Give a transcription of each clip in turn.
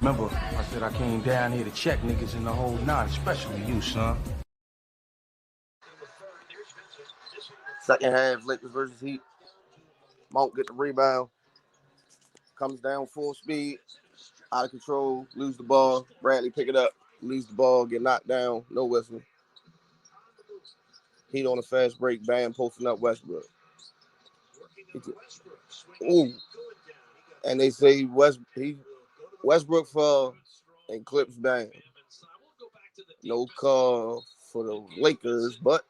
Remember, I said I came down here to check niggas in the whole nine, especially you, son. Second half, Lakers versus Heat. Monk get the rebound. Comes down full speed. Out of control. Lose the ball. Bradley pick it up. Lose the ball. Get knocked down. No whistle. Heat on a fast break. Bam posting up Westbrook. Ooh. And they say Westbrook fell and Clips Bam. No call for the Lakers, but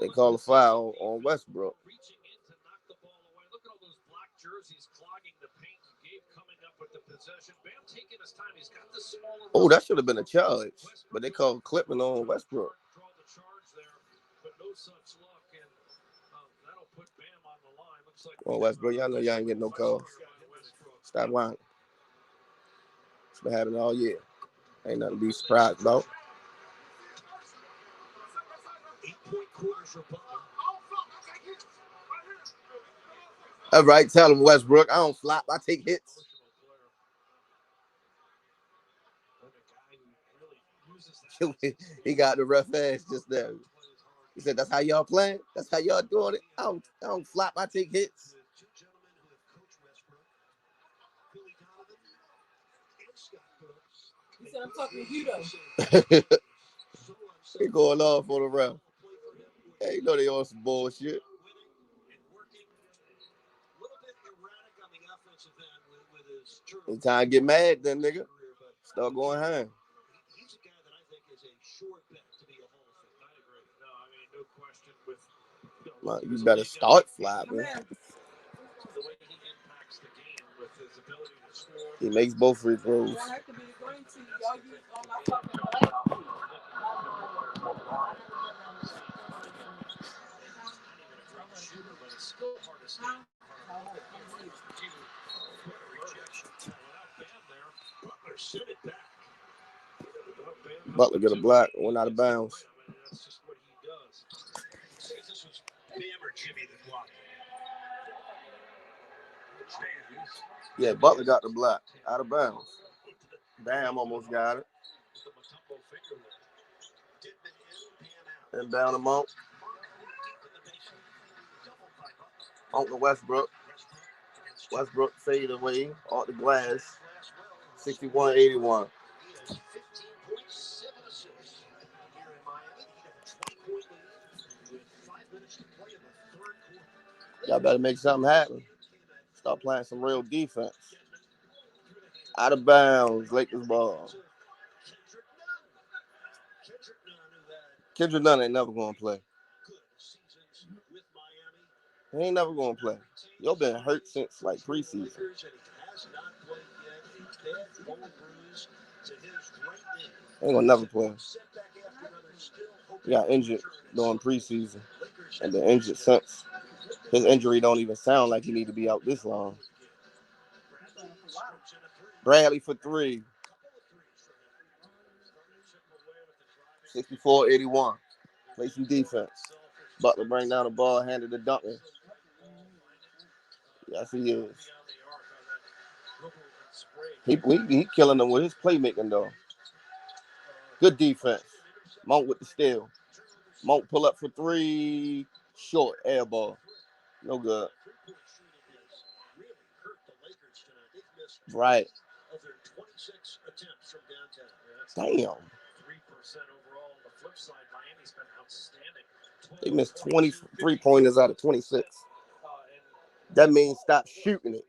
they call a foul on Westbrook. Oh, that should have been a charge, but they called clipping on Westbrook. Oh, Westbrook, y'all know y'all ain't getting no calls. Stop lying. It's been happening all year. Ain't nothing to be surprised about. All right, tell him, Westbrook, I don't flop, I take hits. He got the rough ass just there. He said, that's how y'all playing? That's how y'all doing it? I don't flop, I take hits. He said, I'm talking to you, though. They going off for the round. Hey, you know they on some bullshit. It's time to get mad then, nigga. Start going home. Well, you better start flopping. He makes both free throws. Butler get a block, went out of bounds. Yeah, Butler got the block, out of bounds. Bam almost got it. And down to Monk. On to Westbrook. Westbrook fade away off the glass. 61-81. Y'all better make something happen. Start playing some real defense. Out of bounds, Lakers ball. Kendrick Nunn ain't never going to play. He ain't never going to play. Y'all been hurt since like preseason. Ain't gonna never play. He got injured during preseason and been injured since. His injury don't even sound like he need to be out this long. Bradley for three. 64-81. Play some defense. Butler bring down the ball, handed to Duncan. Yes, he is. He killing them with his playmaking, though. Good defense. Monk with the steal. Monk pull up for three. Short air ball. No good. Right. Damn. They missed 23 pointers out of 26. That means stop shooting it.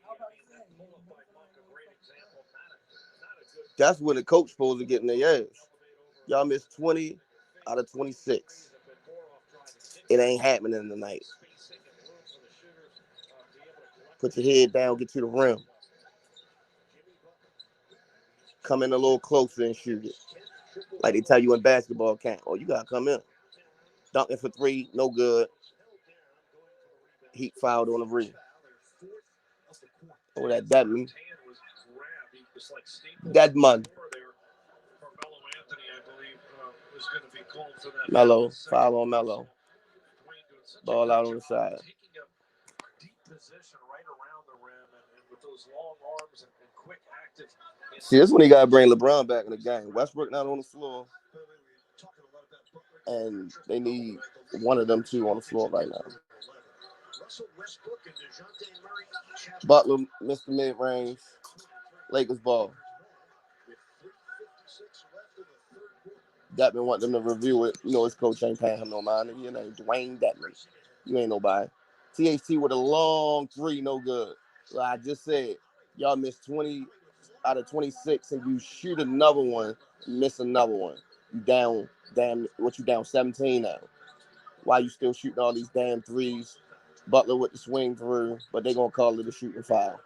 That's when the coach supposed to get in their ass. Y'all missed 20 out of 26. It ain't happening tonight. Put your head down, get to the rim. Come in a little closer and shoot it. Like they tell you in basketball camp. Oh, you got to come in. Dunking for three, no good. Heat fouled on the rim. Oh, that Deadman. Deadman. M.L.E, foul on M.L.E. Ball out on the side. See, this when he got to bring LeBron back in the game. Westbrook not on the floor, and they need one of them two on the floor right now. Butler missed the mid-range. Lakers ball. Deppman want them to review it. You know his coach ain't paying him no mind. Your name Dwayne Deppman. You ain't nobody. THT with a long three, no good. Like I just said, y'all missed 20 out of 26, and you shoot another one, miss another one. You down, you down 17 now. Why you still shooting all these damn threes? Butler with the swing through, but they gonna call it a shooting foul.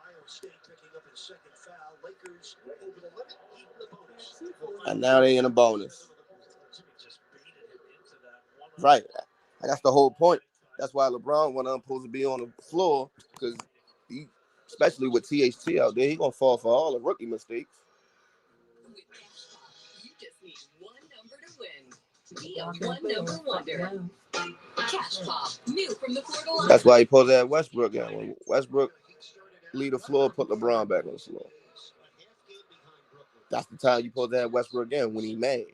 And now they in a bonus. Right. That's the whole point. That's why LeBron wasn't supposed to be on the floor, because he, especially with THT out there, he gonna fall for all the rookie mistakes. You just need one number to win. Be a one-number wonder. Cash Pop, new from the portal. That's why he supposed to have Westbrook out. When Westbrook leave the floor, put LeBron back on the floor. That's the time you supposed to have Westbrook again, when he mad.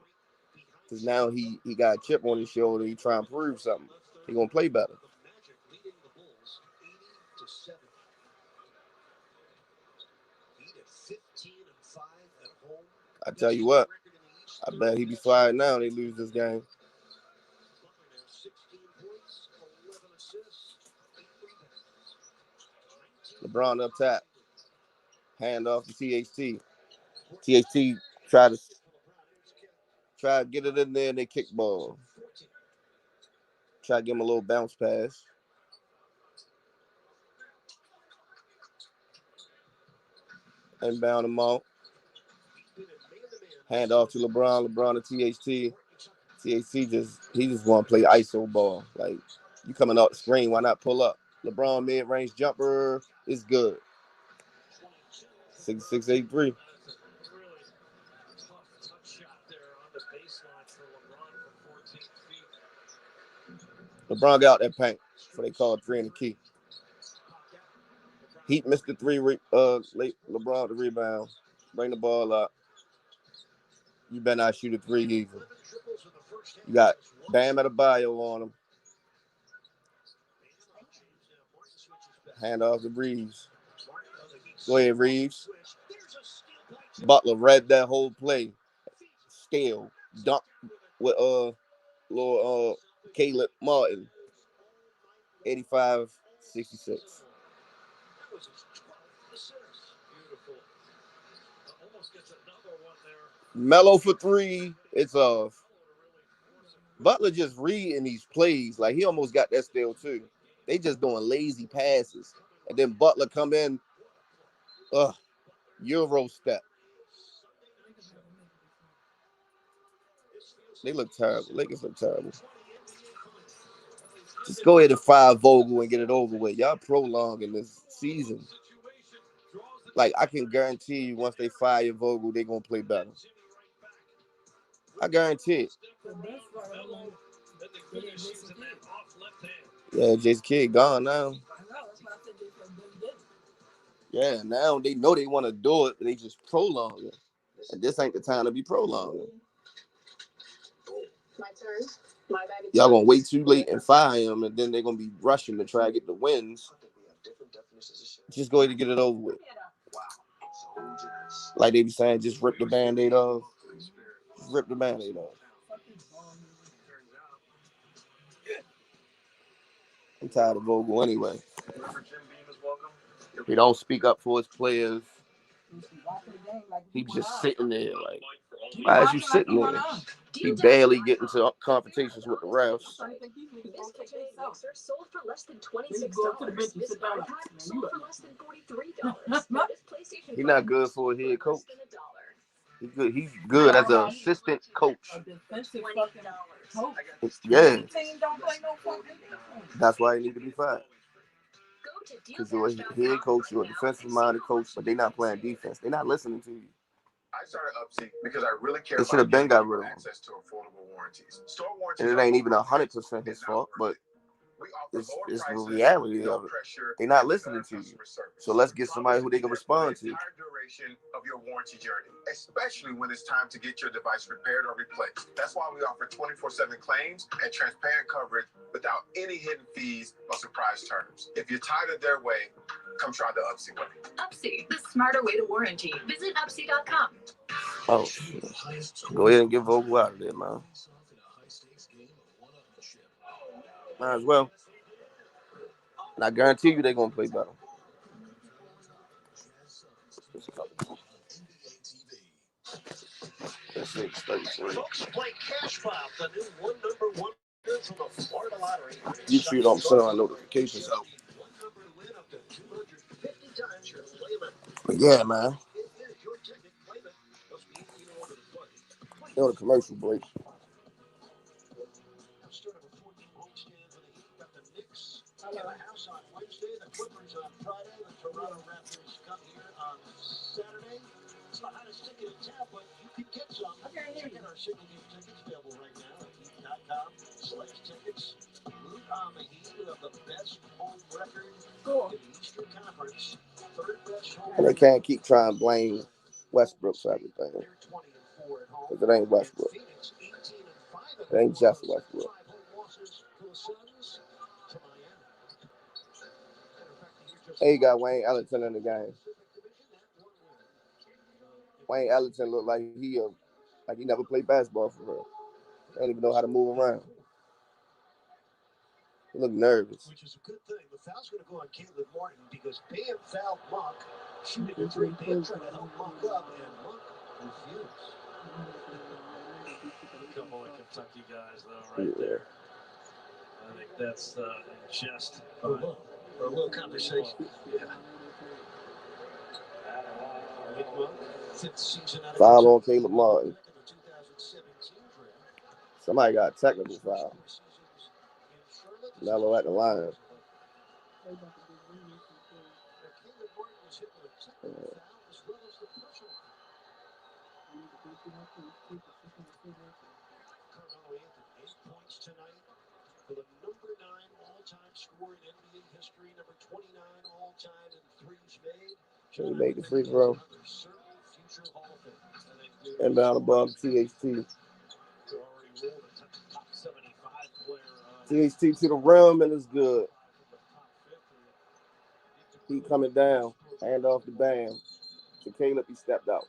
Because now he got a chip on his shoulder. He trying to prove something. He gonna play better. I tell you what, I bet he be fired now. They lose this game. LeBron up top. Hand off to THT. THT try to get it in there, and they kick ball. Try to give him a little bounce pass. Inbound him out. Hand off to LeBron. LeBron to THT. THT just want to play ISO ball. Like, you coming off the screen, why not pull up? LeBron mid-range jumper is good. 6'8" LeBron got out that paint, so they call it 3 in the key. Heat missed the 3. Late LeBron the rebound. Bring the ball up. You better not shoot a 3 either. You got Bam Adebayo on him. Hand off to Reeves. Go ahead, Reeves. Butler read that whole play. Scale. Dunk with little Caleb Martin. 85-66. M.L.E for 3. It's off. Butler just reading these plays. Like, he almost got that steal too. They just doing lazy passes. And then Butler come in. Euro step. They look terrible. Lakers look terrible. Just go ahead and fire Vogel and get it over with. Y'all prolonging this season. Like, I can guarantee you, once they fire Vogel, they're going to play better. I guarantee it. Yeah, Jason Kidd gone now. Yeah, now they know they want to do it. They just prolong it. And this ain't the time to be prolonging. Y'all going to wait too late and fire him, and then they're going to be rushing to try to get the wins. Just go ahead and get it over with. Like they be saying, just rip the Band-Aid off. Just rip the Band-Aid off. I'm tired of Vogel anyway. He don't speak up for his players. He's just sitting there like, why is you sitting there? He barely get into confrontations with the refs. Sold for less than $26. This iPad sold for less than $43. He's not good for a head coach. He's good as an assistant coach. Yeah. That's why he need to be fired. Because you're a head coach, you're a defensive-minded coach, but they're not playing defense. They're not listening to you. I started Upseek because I really care they should have been got rid of him. Access to affordable warranties. Store warranties and it ain't even 100% his fault, but It's the reality of it. They're not listening to you. So let's get somebody who they can respond to. Entire duration of your warranty journey, especially when it's time to get your device repaired or replaced. That's why we offer 24/7 claims and transparent coverage without any hidden fees or surprise terms. If you're tired of their way, come try the Upsy way. Upsy, the smarter way to warranty. Visit upsy.com. Oh, shit. Go ahead and get Vogel out of there, man. Might as well. And I guarantee you they're going to play better. Let's see, 33. YouTube don't send our notifications out. But yeah, man. They're on a commercial break. And they can't keep trying to blame Westbrook for everything. Because it ain't Westbrook. It ain't just Westbrook. Hey, you got Wayne Ellington in the game. Wayne Ellington looked like he never played basketball for real. He don't even know how to move around. He looked nervous. Which is a good thing. The foul's going to go on Caitlin Martin because Bam fouled Monk. Shooting a three. Bam trying to help Monk up, and Monk refused. A couple of Kentucky guys, though, right there. I think that's just a little conversation. Yeah. Foul on Caleb Martin. Somebody got a technical foul. M.L.E at the line. For the number 9 all-time scorer in NBA history, number 29 all-time in threes made. He made the free throw. And down above THT. THT to the rim, and it's good. He coming down. Hand off the Bam. To Caleb, he stepped out.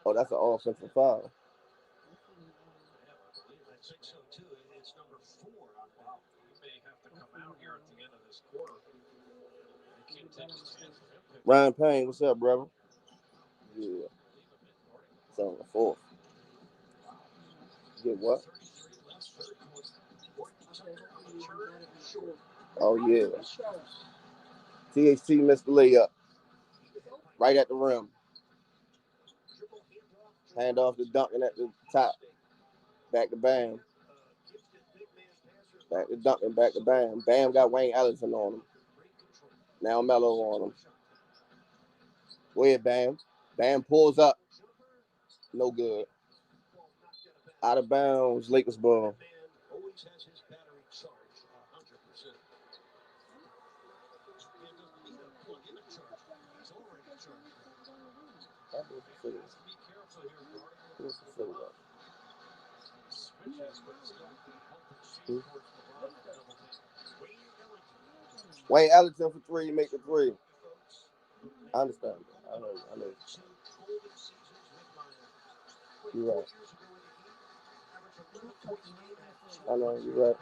Oh, that's an offensive foul. I think so too. It's number 4 on Bob. He may have to come out here at the end of this quarter. I can't take his chance. Ryan Payne, what's up, brother? Yeah. It's on the 4th. Get what? Oh, yeah. THT missed the layup. Right at the rim. Hand off to Duncan at the top. Back to Bam. Back to Duncan, back to Bam. Bam got Wayne Ellington on him. Now M.L.E on him. Go ahead, Bam. Bam pulls up. No good. Out of bounds, Lakers ball. Wayne Ellington for 3, make the 3. I understand. I know. You're right. I know, you're right.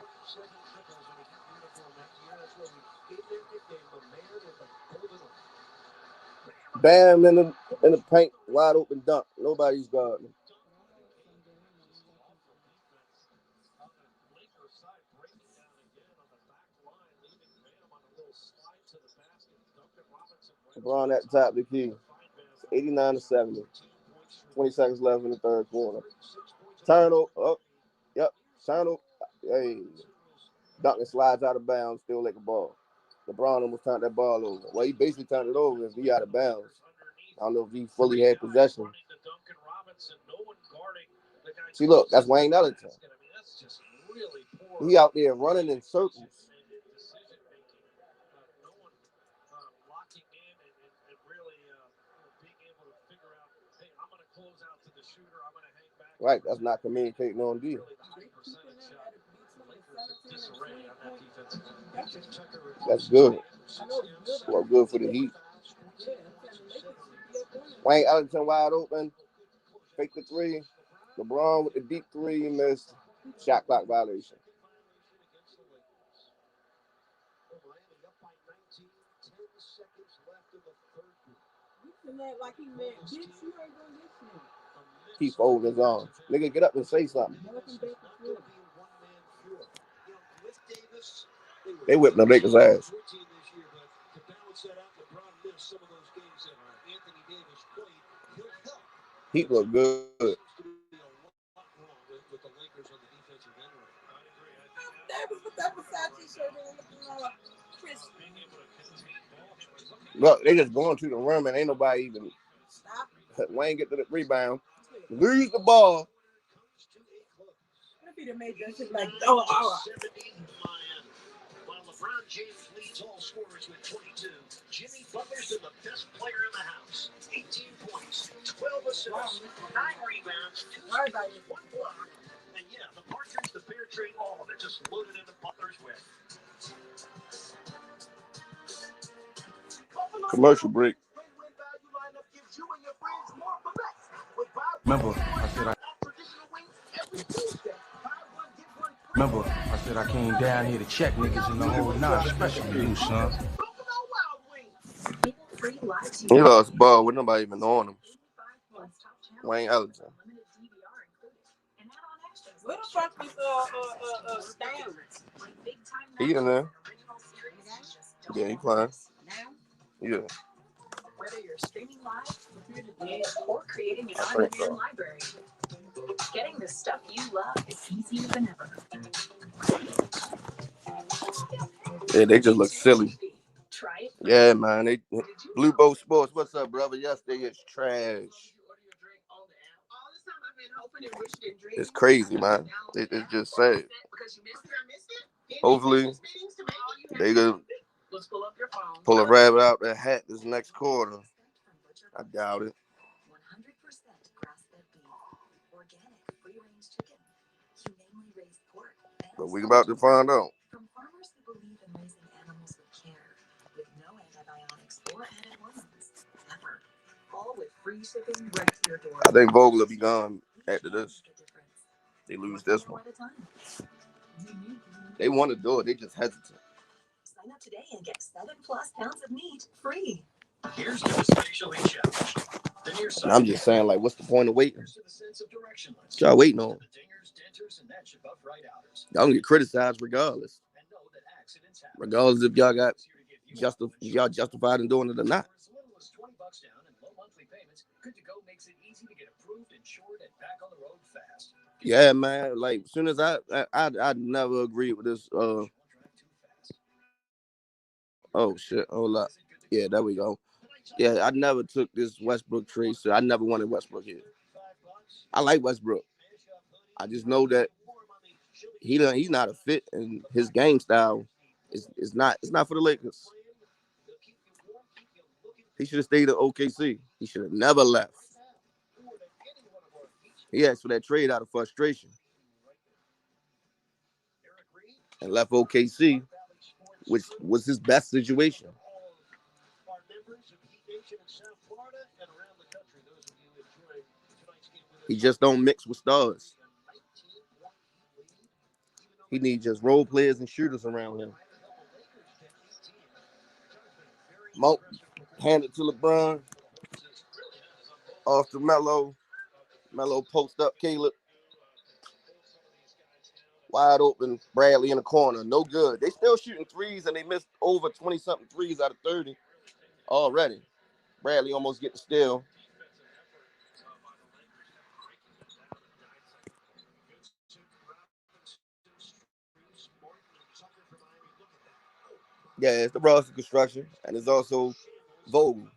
Bam in the paint, wide open dunk. Nobody's guarding. LeBron at the top of the key. It's 89-70. 20 seconds left in the third quarter. Turnover. Oh, yep. Turnover. Hey. Duncan slides out of bounds, still like a ball. LeBron almost turned that ball over. Well, he basically turned it over if he out of bounds. I don't know if he fully had possession. See, look, that's Wayne Ellington. He out there running in circles. Right, that's not communicating on D. That's good. Well, good for the Heat. Wayne Ellington wide open. Fake the three. LeBron with the deep three. He missed. Shot clock violation. He folded his arms. Nigga, get up and say something. They whipping the Lakers' ass. Heat look good. Look, they just going to the rim and ain't nobody even. Wayne get to the rebound. Lose the ball. While LeBron James leads all scorers with 22, Jimmy Butler's been the best player in the house. 18 points, 12 assists, 9 rebounds, 2 steals, 1 block. And yeah, the Partridge, the fair trade, all of it just loaded into Butler's whip. Commercial break. Remember, I said I came down here to check niggas in the whole nine, especially you, son. He lost the ball with nobody even on him. Wayne Ellington. Where the fuck is Stanley? He in there. Yeah, he playing. Yeah. Whether you're streaming live or creating your on-demand library, getting the stuff you love is easier than ever. Yeah, they just look silly. Yeah, man. They Blue Boat Sports. What's up, brother? Yesterday it's trash. It's crazy, man. It's just sad. Hopefully, they could pull a rabbit out their hat this next quarter. I doubt it. 100% grass-fed beef, organic, free-range chicken, humanely raised pork, But we about to find out. from farmers who believe in raising animals with care, with no antibiotics or added hormones, ever. All with free shipping right to your door. I think Vogel will be gone after this. They lose this one. They want to do it. They just hesitant. Sign up today and get 7+ pounds of meat free. Here's to the spatially challenged. And I'm just saying, like, what's the point of waiting? What y'all waiting on? Y'all gonna get criticized regardless. Regardless if y'all got y'all justified in doing it or not. Yeah, man. Like, as soon as I'd never agree with this. Oh shit! Hold up. Yeah, there we go. Yeah, I never took this Westbrook trade, so I never wanted Westbrook here. I like Westbrook. I just know that he's not a fit, and his game style is not. It's not for the Lakers. He should have stayed at OKC. He should have never left. He asked for that trade out of frustration and left OKC, which was his best situation. He just don't mix with stars. He needs just role players and shooters around him. Monk handed to LeBron. Off to M.L.E. M.L.E. post up Caleb. Wide open. Bradley in the corner. No good. They still shooting threes, and they missed over 20-something threes out of 30 already. Bradley almost get the steal. Yeah, it's the Ross construction, and it's also Vogel.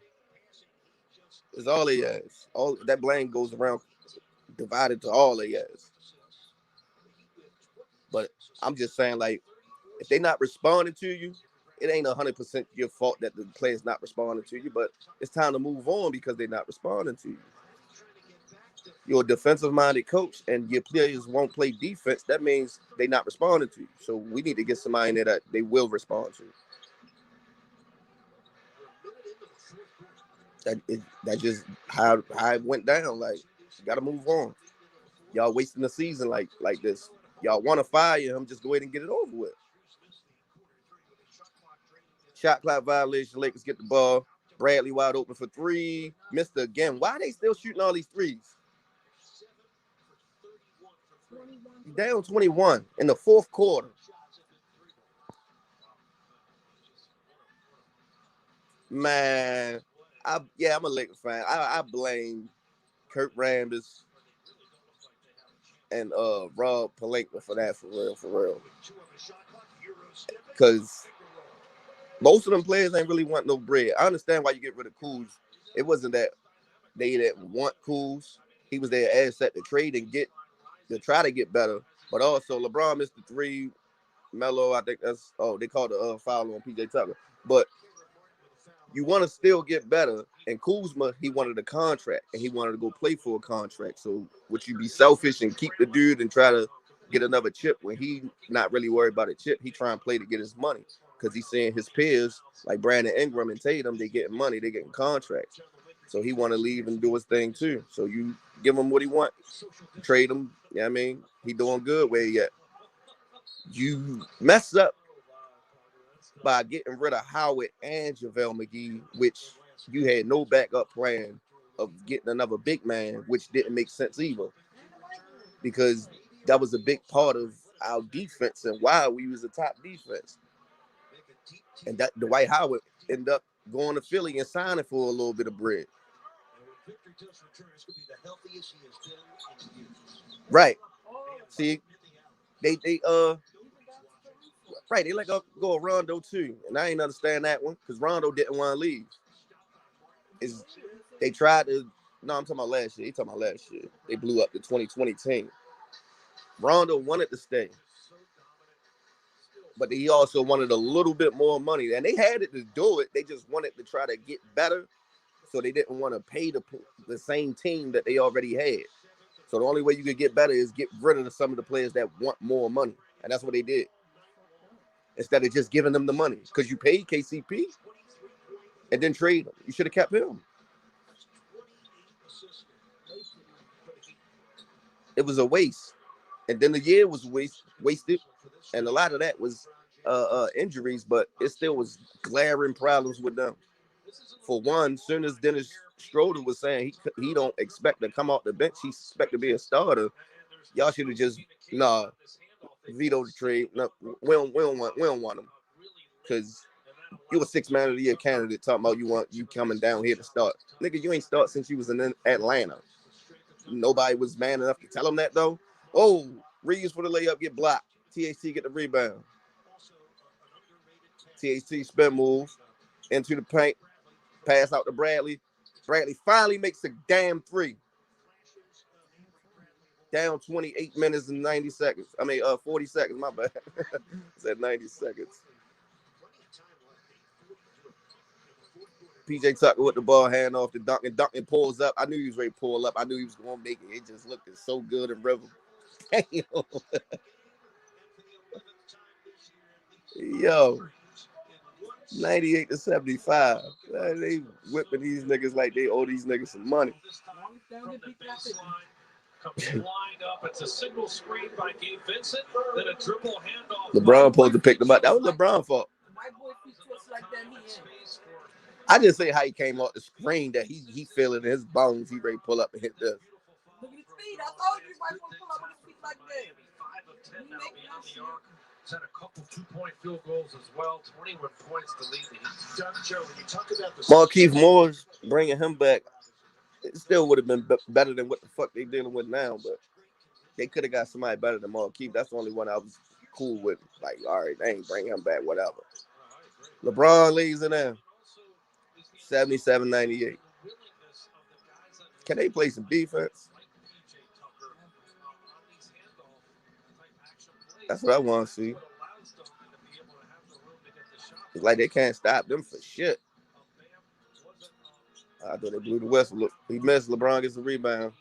It's all they has. All that blame goes around, divided to all they has. But I'm just saying, like, if they not responding to you, it ain't 100% your fault that the player's not responding to you. But it's time to move on because they're not responding to you. You're a defensive-minded coach, and your players won't play defense. That means they're not responding to you. So we need to get somebody in there that they will respond to. That just how it went down. Like, you got to move on. Y'all wasting the season like this. Y'all want to fire him? Just go ahead and get it over with. Shot clock violation. Lakers get the ball. Bradley wide open for three. Missed it again. Why are they still shooting all these threes? Down 21 in the fourth quarter. Man, I'm a Lakers fan. I blame Kurt Rambis and Rob Pelinka for that, for real. Because most of them players ain't really want no bread. I understand why you get rid of Kuz. It wasn't that they didn't want Kuz. He was their asset to trade and get to try to get better. But also LeBron missed the three. M.L.E, I think they called the foul on PJ Tucker. But you want to still get better. And Kuzma, he wanted a contract and he wanted to go play for a contract. So would you be selfish and keep the dude and try to get another chip when he not really worried about a chip? He try and play to get his money because he's seeing his peers like Brandon Ingram and Tatum, they getting money, they getting contracts. So he want to leave and do his thing too. So you give him what he want, trade him. You know what I mean? He doing good where he at. You mess up by getting rid of Howard and JaVale McGee, which you had no backup plan of getting another big man, which didn't make sense either. Because that was a big part of our defense and why we was a top defense. And that Dwight Howard ended up going to Philly and signing for a little bit of bread. Right. See, they right, they let go Rondo too. And I ain't understand that one because Rondo didn't want to leave. They tried to, no, I'm talking about last year. They blew up the 2020 team. Rondo wanted to stay. But he also wanted a little bit more money. And they had it to do it. They just wanted to try to get better. So they didn't want to pay the same team that they already had. So the only way you could get better is get rid of some of the players that want more money. And that's what they did. Instead of just giving them the money. Because you paid KCP and then trade him. You should have kept him. It was a waste. And then the year was wasted. And a lot of that was injuries, but it still was glaring problems with them. For one, soon as Dennis Schroeder was saying he don't expect to come off the bench, he expect to be a starter. Y'all should have just veto the trade. No, we don't want him because you a 6-man of the year candidate talking about you coming down here to start. Nigga, you ain't start since you was in Atlanta. Nobody was man enough to tell him that though. Oh, Reeves for the layup, get blocked. THT get the rebound. THT spin move into the paint. Pass out to Bradley. Bradley finally makes a damn three. Down 28 minutes and 90 seconds. 40 seconds, my bad. Said 90 seconds. PJ Tucker with the ball, hand off to Duncan. Duncan pulls up. I knew he was ready to pull up. I knew he was going to make it. It just looked so good in rhythm. Yo, 98-75. They whipping these niggas like they owe these niggas some money. It's a single screen by Gabe Vincent, then a dribble handoff. LeBron supposed to pick them up. That was LeBron's fault. I just say how he came off the screen that he feeling in his bones. He ready to pull up and hit this. Look at his feet. I told you might want to pull up with his feet like that. 5 of 10 now beyond the arc. He's had a couple 2-point field goals as well. 21 points to lead the Heat. Joe, when you talk about the Markieff Morris bringing him back, it still would have been better than what the fuck they dealing with now, but they could have got somebody better than Markieff. That's the only one I was cool with. Like, all right, they ain't bring him back, whatever. LeBron leaves in there. 77-98. Can they play some defense? That's what I want to see. It's like they can't stop them for shit. I thought they blew the whistle. Look, he missed. LeBron gets the rebound.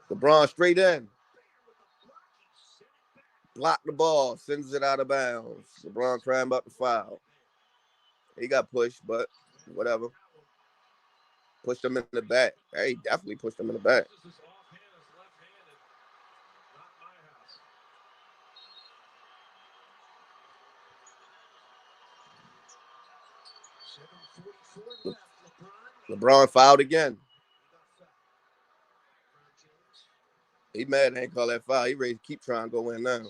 LeBron straight in. Block the ball. Sends it out of bounds. LeBron crying about the foul. He got pushed, but whatever. Pushed him in the back. Hey, definitely pushed him in the back. LeBron fouled again. He mad they ain't call that foul. He ready to keep trying to go in now.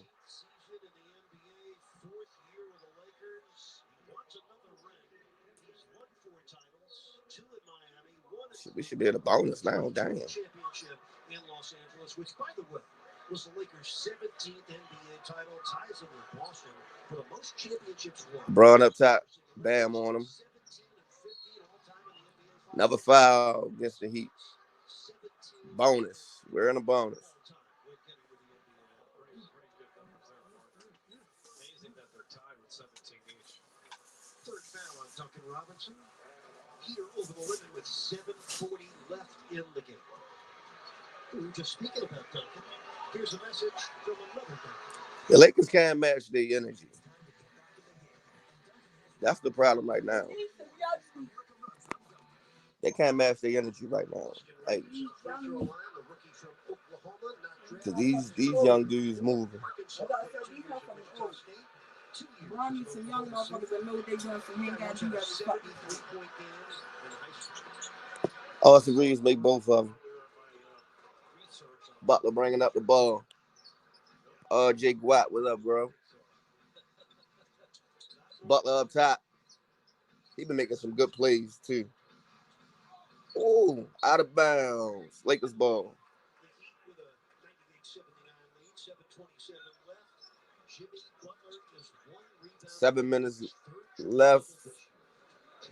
We should be at a bonus now. Damn. Championship in Los Angeles, which, by the way, was the Lakers' 17th NBA title, ties them with Boston for the most championships won. LeBron up top, bam on him. Another foul against the Heat. Bonus. We're in a bonus. Amazing that they're tied with 17 each. Third foul on Duncan Robinson. Heater over the limit with 7:40 left in the game. We were just speaking about Duncan. Here's a message from another Duncan. The Lakers can't match their energy. That's the problem right now. They can't match their energy right now. Like, cause these young dudes moving. I need some young motherfuckers that know what they doing, so he ain't got to do that fucking. Austin Reeves make both of them. Butler bringing up the ball. Jay Guat, what's up, bro? Butler up top. He been making some good plays, too. Ooh, out of bounds. Lakers ball. 7 minutes left.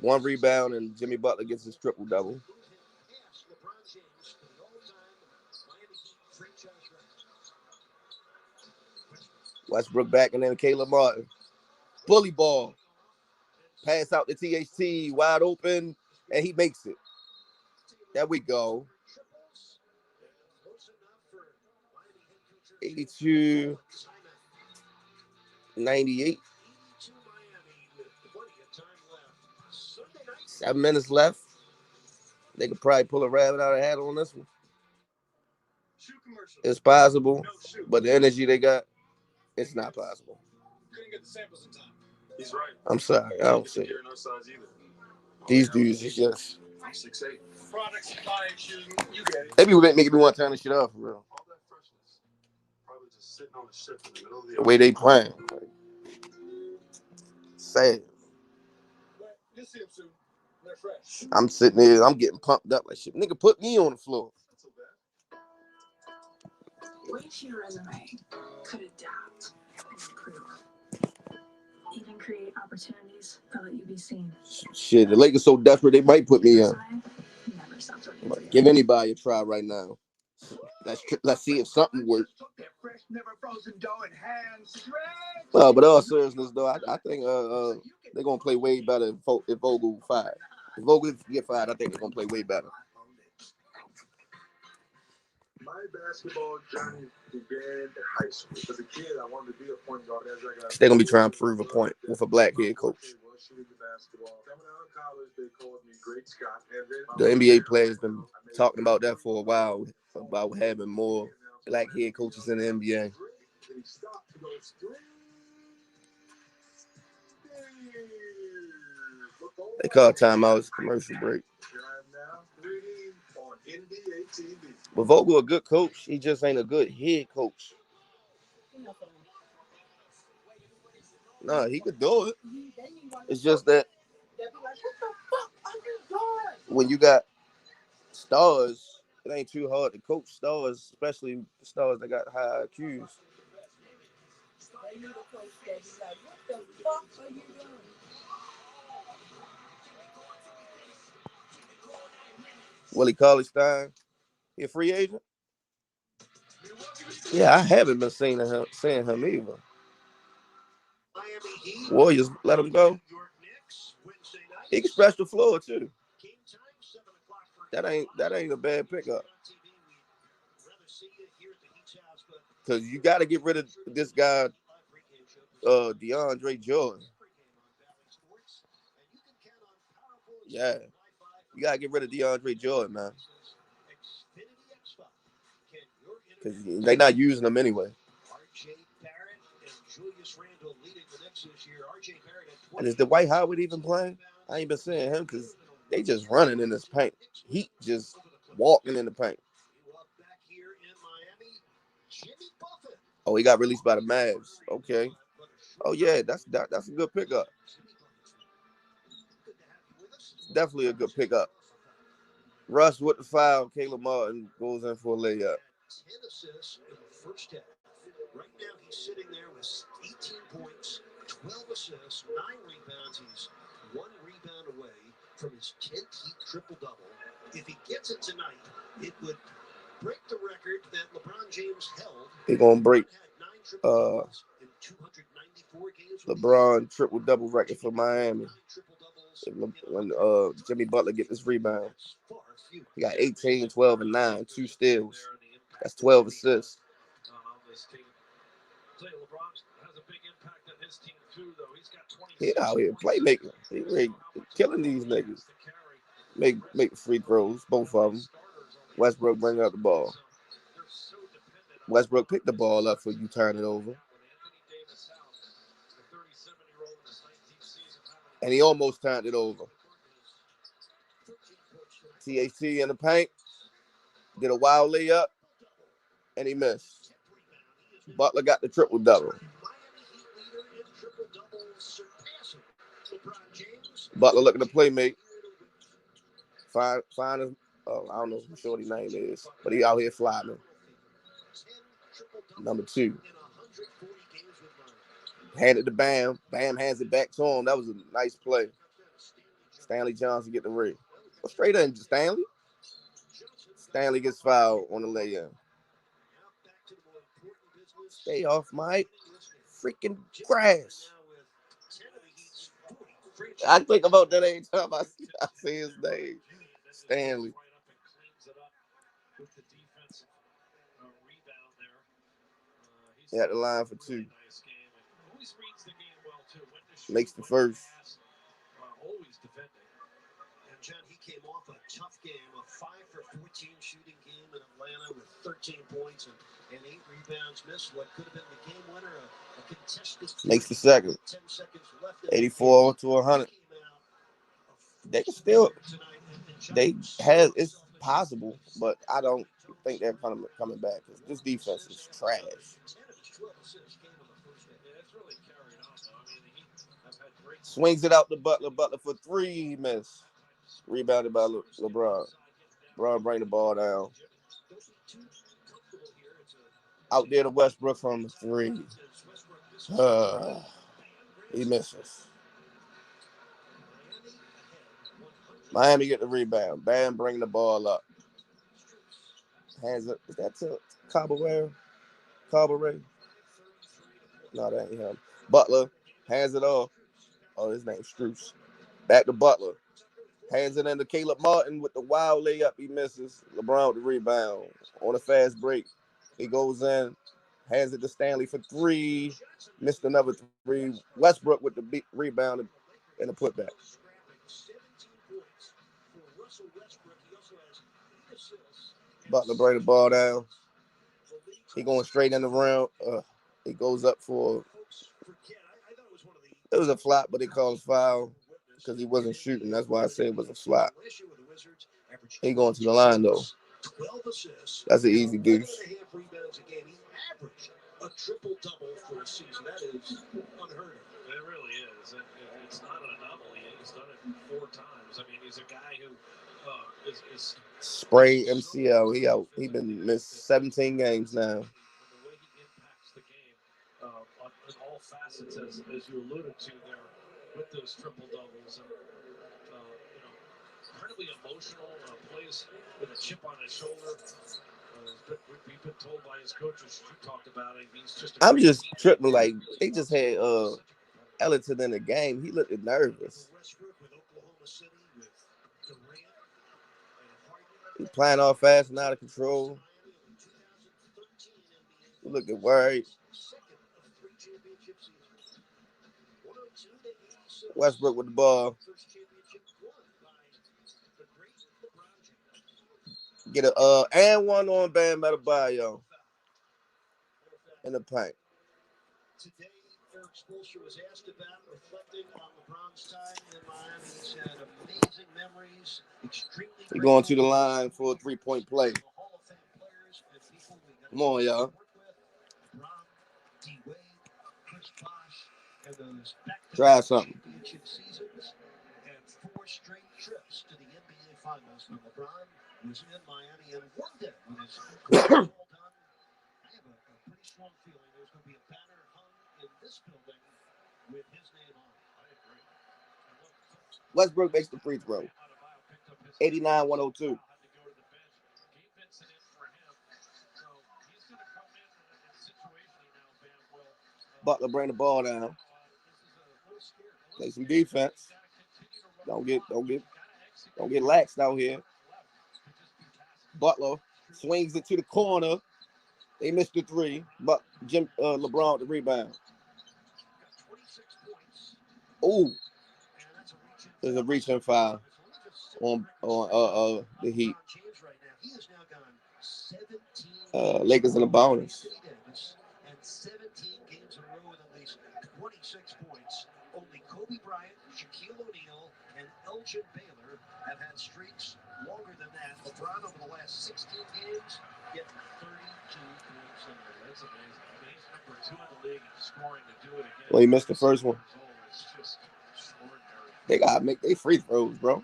1 rebound, and Jimmy Butler gets his triple-double. Westbrook back, and then Caleb Martin. Bully ball. Pass out to THT, wide open, and he makes it. There we go. 82-98. 7 minutes left. They could probably pull a rabbit out of the hat on this one. It's possible, but the energy they got, it's not possible. Couldn't get the samples in time. He's right. I'm sorry, I don't see it. These dudes is just. 6'8". Products by shooting, you get it. They be making me want to turn this shit off for real. Probably just sitting on the ship in the middle of The way they playing. Sad. You'll see them soon. They're fresh. I'm sitting there, I'm getting pumped up like shit. Nigga, put me on the floor. Which your resume could adapt and improve. Even create opportunities that let you be seen. Shit, the Lakers so desperate they might put me in. Never stops working for you. Give anybody a try right now. Let's see if something works. But all seriousness though, I think they're gonna play way better if Vogel fired. If Vogel get fired, I think they're gonna play way better. My basketball journey began in high school. As a kid, I wanted to be a point guard. As I got They're gonna be trying to prove a point with a black head coach. The NBA players been talking about that for a while, about having more black head coaches in the NBA. They call timeouts, commercial break. But Vogel a good coach. He just ain't a good head coach. Nah, he could do it. It's just that when you got stars, it ain't too hard to coach stars, especially stars that got high IQs. Willie Cauley-Stein, he a free agent? Yeah, I haven't been seeing him either. Warriors let him go. He can stretch the floor too. That ain't a bad pickup. Because you got to get rid of this guy, DeAndre Jordan. Yeah, you got to get rid of DeAndre Jordan, man. Because they're not using him anyway. And is Dwight Howard even playing? I ain't been seeing him because they just running in this paint. He just walking in the paint. Oh, he got released by the Mavs. Okay. Oh yeah, that's a good pickup. Definitely a good pickup. Russ with the foul. Caleb Martin goes in for a layup. 10 assists in the first half. Right now, he's sitting there with 18 points, 12 assists, 9 rebounds. He's 1 rebound away from his 10th Heat triple-double. If he gets it tonight, it would break the record that LeBron James held. They're going to break LeBron triple-double record for Miami. When Jimmy Butler get this rebound. He got 18, 12, and 9, 2 steals. That's 12 assists. He out here playmaking. He really killing these niggas. Make free throws, both of them. Westbrook bring up the ball. Westbrook picked the ball up for you, turn it over. And he almost turned it over. THT in the paint. Did a wild layup. And he missed. Butler got the triple-double. Butler looking to play mate. Find his, I don't know who shorty name is, but he out here flying. Number 2. Handed to Bam. Bam hands it back to him. That was a nice play. Stanley Johnson get the ring. Go straight in, Stanley. Stanley gets fouled on the layup. Stay off my freaking grass. I think about that every time I see his name. Stanley. He had the line for 2. Makes the first. And John, he came off a tough game, a 5 for 14 shooting game in Atlanta with 13 points and 8 rebounds. Missed what could have been the game winner, a contested. Makes the second. 10 seconds left. 84 to 100. They can still. It's possible, but I don't think they're coming back because this defense is trash. Swings it out to Butler. Butler for 3. He missed. Rebounded by LeBron. LeBron bring the ball down. Out there to Westbrook from 3. He misses. Miami get the rebound. Bam bring the ball up. Hands up. Is that to Cabaret? No, that ain't him. Butler hands it off. Oh, his name's Struce. Back to Butler. Hands it into Caleb Martin with the wild layup. He misses. LeBron with the rebound. On a fast break. He goes in. Hands it to Stanley for 3. Missed another 3. Westbrook with the rebound and the putback. Butler bring the ball down. He going straight in the round. He goes up for. It was a flop, but they called foul because he wasn't shooting. That's why I say it was a flop. He going to the line though. That's an easy deuce. A triple-double for a season. That is unheard of. It really is. It's not an anomaly. He's done it 4 times. I mean, he's a guy who is spray MCL. He out. He been missed 17 games now. The way he impacts the game on all facets, as you alluded to there, with those triple-doubles. And, incredibly emotional, plays with a chip on his shoulder. We've been told by his coaches, you talked about him, he's just I'm just tripping. Like, they just had Ellington in the game. He looked nervous. He playing all fast and out of control. He looking worried. Westbrook with the ball. Get a and one on Bam Adebayo in the paint. Today, Eric Spoelstra was asked about reflecting on LeBron's time in Miami. He said amazing memories, extremely. He going to the line for a 3-point play. Come on, y'all. Try something. And 4 straight trips to the NBA Finals when LeBron was in Miami and won them with his career all done. I have a pretty strong feeling there's going to be a banner hung in this building with his name on it. I agree. Westbrook makes the free throw. 89-102. Butler bring the ball down. Play some defense. Don't get laxed out here. Butler swings it to the corner. They missed the 3, but LeBron with the rebound. Ooh, there's a reach and foul on the Heat. Lakers in the bonus. And 17 games in a row with at least 26 points. Only Kobe Bryant, Shaquille O'Neal, and Elgin Baylor have had streaks longer than that. LeBron over the last 16 games get 32 points in there. That's amazing. I mean, he's number 2 in the league in scoring to do it again. Well, he missed the first one. It's just extraordinary. They gotta make their free throws, bro.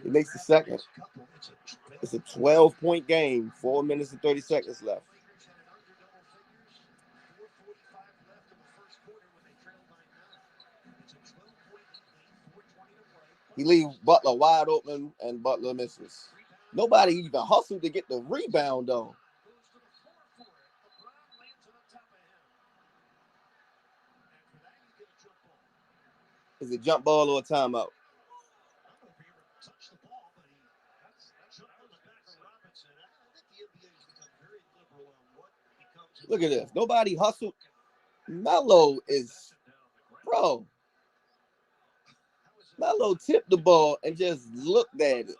He makes the second. It's a 12-point game. 4 minutes and 30 seconds left. He leaves Butler wide open, and Butler misses. Nobody even hustled to get the rebound, though. Is it jump ball or a timeout? Look at this. Nobody hustled. M.L.E is, bro. M.L.E tipped the ball and just looked at it.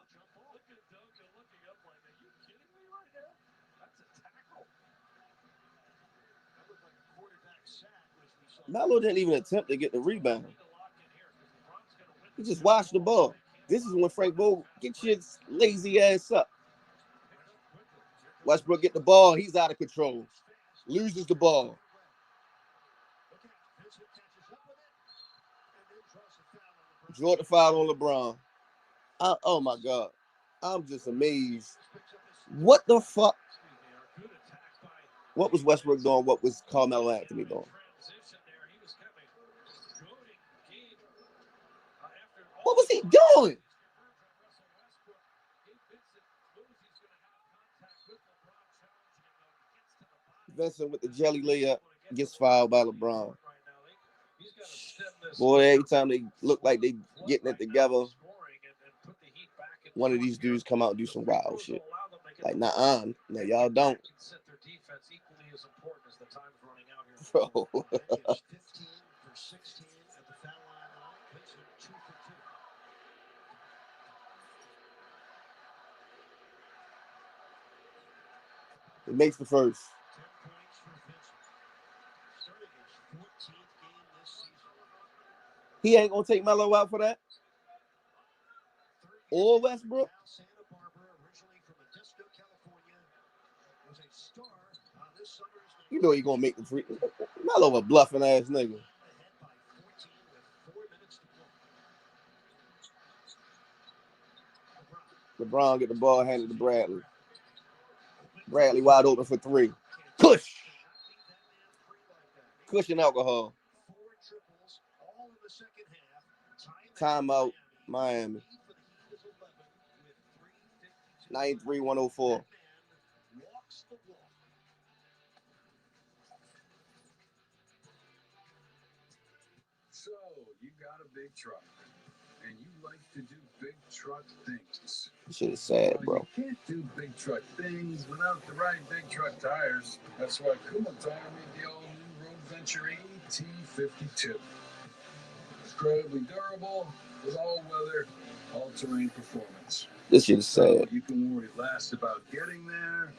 M.L.E didn't even attempt to get the rebound. He just watched the ball. This is when Frank Vogel, get your lazy ass up. Westbrook get the ball. He's out of control. Loses the ball. Jordan foul on LeBron. Oh, my God. I'm just amazed. What the fuck? What was Westbrook doing? What was Carmelo Anthony doing? What was he doing? Vincent with the jelly layup gets fouled by LeBron. Boy, every time they look like they getting it together, one of these dudes come out and do some wild shit. Like, nah, no, y'all don't. Bro. He makes the first. He ain't gonna take M.L.E out for that. Or Westbrook. You know he gonna make the free. M.L.E a bluffing ass nigga. LeBron get the ball handed to Bradley. Bradley wide open for 3. Push. Cushion alcohol. Timeout, Miami. 93-104. So, you got a big truck, and you like to do big truck things. Shit is sad, bro. You can't do big truck things without the right big truck tires. That's why Kuma Tire made the all-new Road Venture AT52. Incredibly durable, with all-weather, all-terrain performance. This shit is So sad. you can worry less about getting there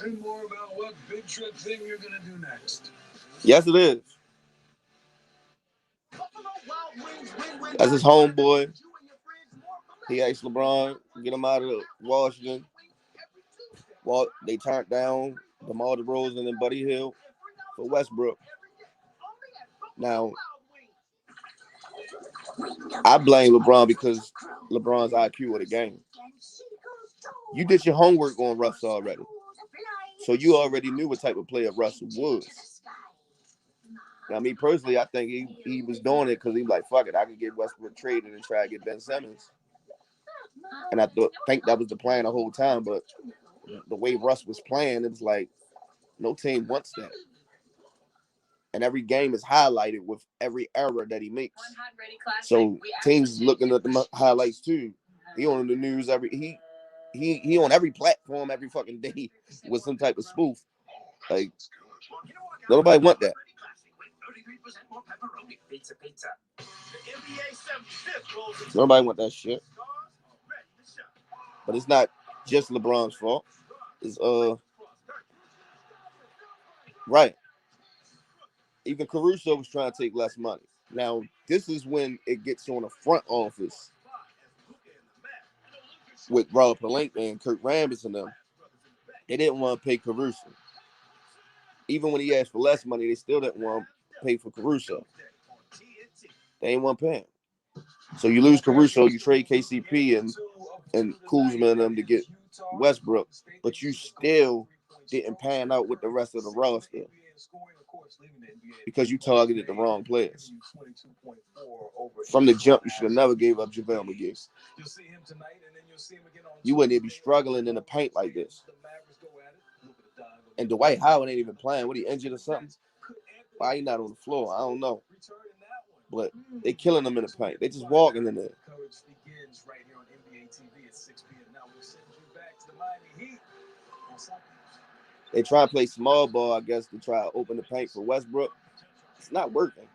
and more about what big truck thing you're going to do next. Yes, it is. That's his homeboy. He asked LeBron to get him out of Washington. Well, they turned down DeMar DeRozan and Buddy Hield for Westbrook. Now, I blame LeBron because LeBron's IQ of the game. You did your homework on Russ already. So you already knew what type of player Russell was. Now, me personally, I think he was doing it because he was like, fuck it, I could get Westbrook traded and try to get Ben Simmons. And I think that was the plan the whole time, but the way Russ was playing, it was like, no team wants that. And every game is highlighted with every error that he makes. So teams looking at the highlights too. He on the news he on every platform every fucking day with some type of spoof. Like, nobody want that. Nobody want that shit. But it's not just LeBron's fault. It's right. Even Caruso was trying to take less money. Now, this is when it gets on the front office with Rob Pelinka and Kurt Rambis and them. They didn't want to pay Caruso. Even when he asked for less money, they still didn't want to pay for Caruso. They ain't want to pay him. So you lose Caruso, you trade KCP and Kuzma and them to get Westbrook, but you still didn't pan out with the rest of the roster because you targeted the wrong players. From the jump, you should have never gave up JaVale McGee. You wouldn't even be struggling in the paint like this. And Dwight Howard ain't even playing. What, he injured or something? Why he not on the floor? I don't know. But they killing them in the paint. They just walking in there. They try to play small ball, I guess, to try to open the paint for Westbrook. It's not working.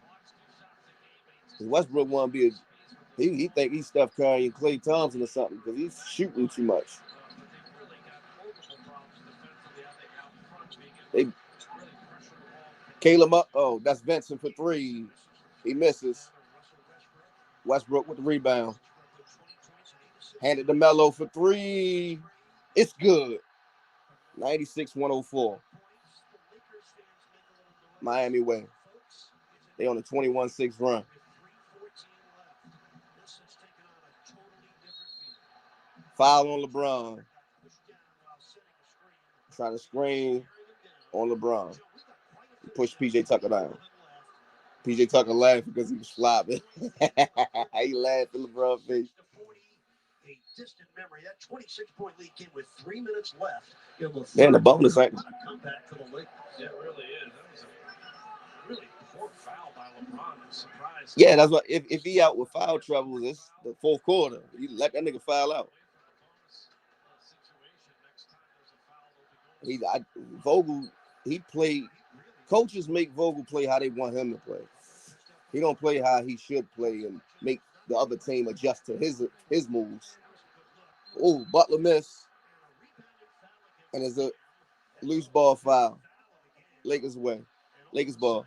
Westbrook want to be he think he's Steph Curry and Klay Thompson or something because he's shooting too much. They Caleb up. Oh, that's Vincent for three. He misses. Westbrook with the rebound. Handed to M.L.E for three. It's good. 96-104. Miami way. They on a 21-6 run. Foul on LeBron. Trying to screen on LeBron. Push PJ Tucker down. PJ Tucker laughed because he was flopping. He laughed in LeBron's face. A distant memory. That 26-point lead came with 3 minutes left in the third. The bonus, right? Comeback for the Lakers. Yeah, it really is. That was a really poor foul by LeBron. I'm surprised. Yeah, that's what. If he out with foul troubles, it's the fourth quarter. You let that nigga foul out. Vogel. He played. Coaches make Vogel play how they want him to play. He don't play how he should play and make the other team adjust to his moves. Oh, Butler miss. And there's a loose ball foul. Lakers away. Lakers ball.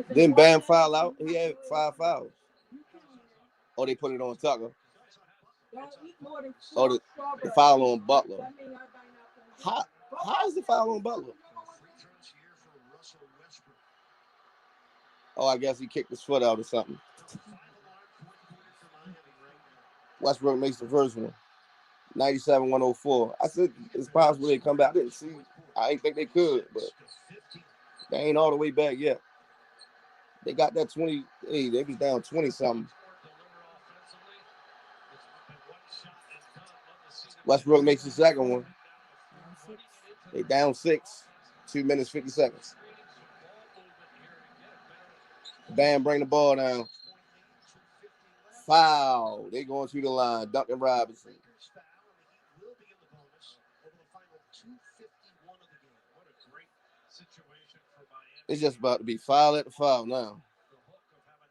Then Bam foul out. He had 5 fouls. Oh, they put it on Tucker. Oh, the foul on Butler. How is the foul on Butler? Oh, I guess he kicked his foot out or something. Westbrook makes the first one. 97-104. I said it's possible they come back. I didn't see. I didn't think they could, but they ain't all the way back yet. They got that 20. Hey, they was down 20-something. Westbrook makes the second one. They down 6. 2 minutes, 50 seconds. Bam, bring the ball down. Foul. They going to the line. Duncan Robinson. It's just about to be foul at the foul now.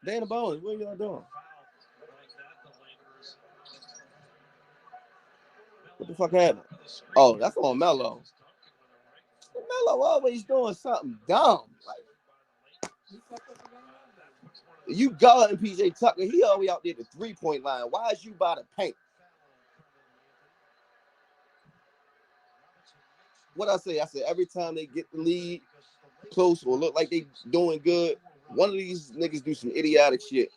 Dana Bowens, what are y'all doing? What the fuck happened? Oh, that's on M.L.E. M.L.E. always doing something dumb. Like, you guarding PJ Tucker. He always out there at the 3-point line. Why is you by the paint? What I say every time they get the lead close or look like they doing good, one of these niggas do some idiotic shit.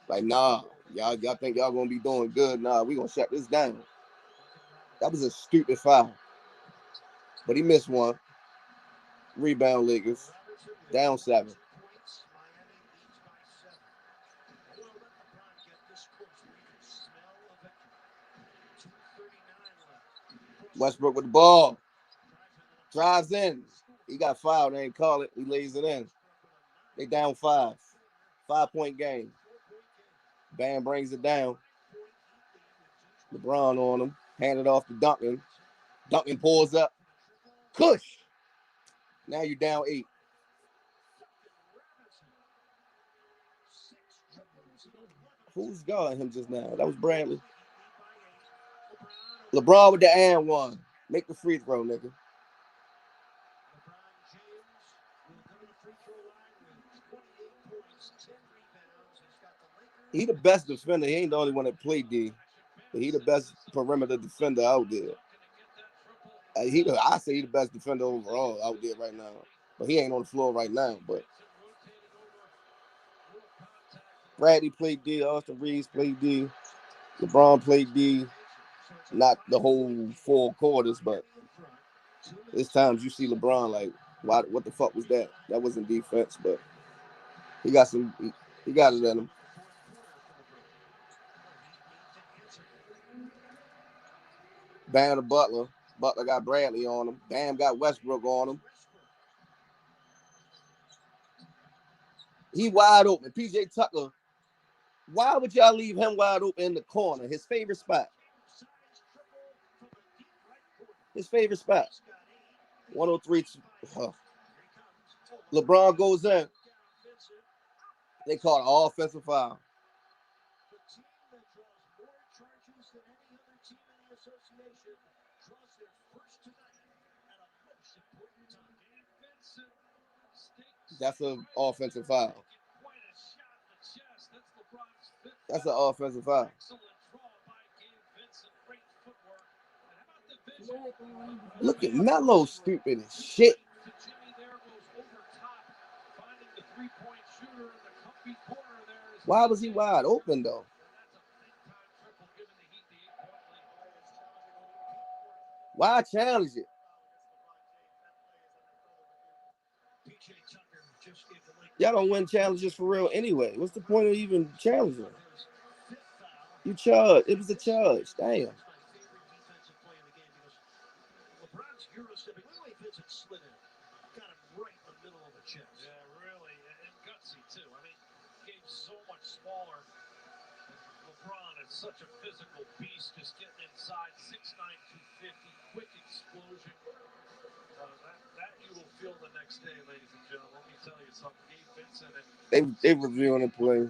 Like, nah, y'all think y'all gonna be doing good? Nah, we gonna shut this down. That was a stupid foul. But he missed one. Rebound, Lakers. Down 7. Westbrook with the ball. Drives in. He got fouled. They ain't call it. He lays it in. They down 5. 5-point game. Bam brings it down. LeBron on him. Hand it off to Duncan. Duncan pulls up. Kush. Now you're down 8. Who's guarding him just now? That was Bradley. LeBron with the and one. Make the free throw, nigga. He the best defender. He ain't the only one that played D. But he the best perimeter defender out there. I say he the best defender overall out there right now. But he ain't on the floor right now. But Bradley played D. Austin Reeves played D. LeBron played D. Not the whole 4 quarters, but there's times you see LeBron like, what the fuck was that? That wasn't defense, but he got it in him. Bam to Butler. Butler got Bradley on him. Bam got Westbrook on him. He wide open. PJ Tucker. Why would y'all leave him wide open in the corner? His favorite spot. His favorite spot. 103. LeBron goes in. They call it an offensive foul. That's an offensive foul. That's an offensive foul. Look at M.L.E. stupid as shit. Why was he wide open though? Why challenge it? Y'all don't win challenges for real anyway. What's the point of even challenging? You charge. It was a charge. Damn. Got him right in the middle of the chest. Yeah, really, and gutsy too. I mean, game's so much smaller. LeBron is such a physical beast, just getting inside 6'9", 250, quick explosion. That you will feel the next day, ladies and gentlemen. Let me tell you something. Gabe Vincent and They reviewing the play.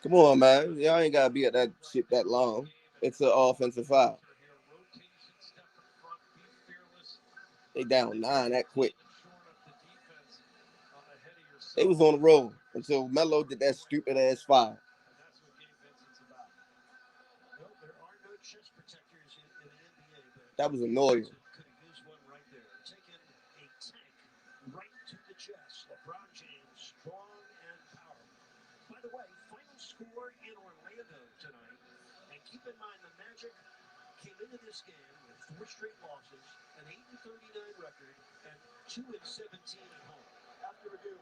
Come on, man. Y'all ain't gotta be at that shit that long. It's an offensive foul. They down 9 that quick. They was on the road until M.L.E. did that stupid ass foul. That was annoying. Right to the chest. LeBron James, strong and powerful. By the way, final score in Orlando tonight. And keep in mind the Magic came into this game with 4 straight losses, an 8-39 record, and 2-17 at home. After review,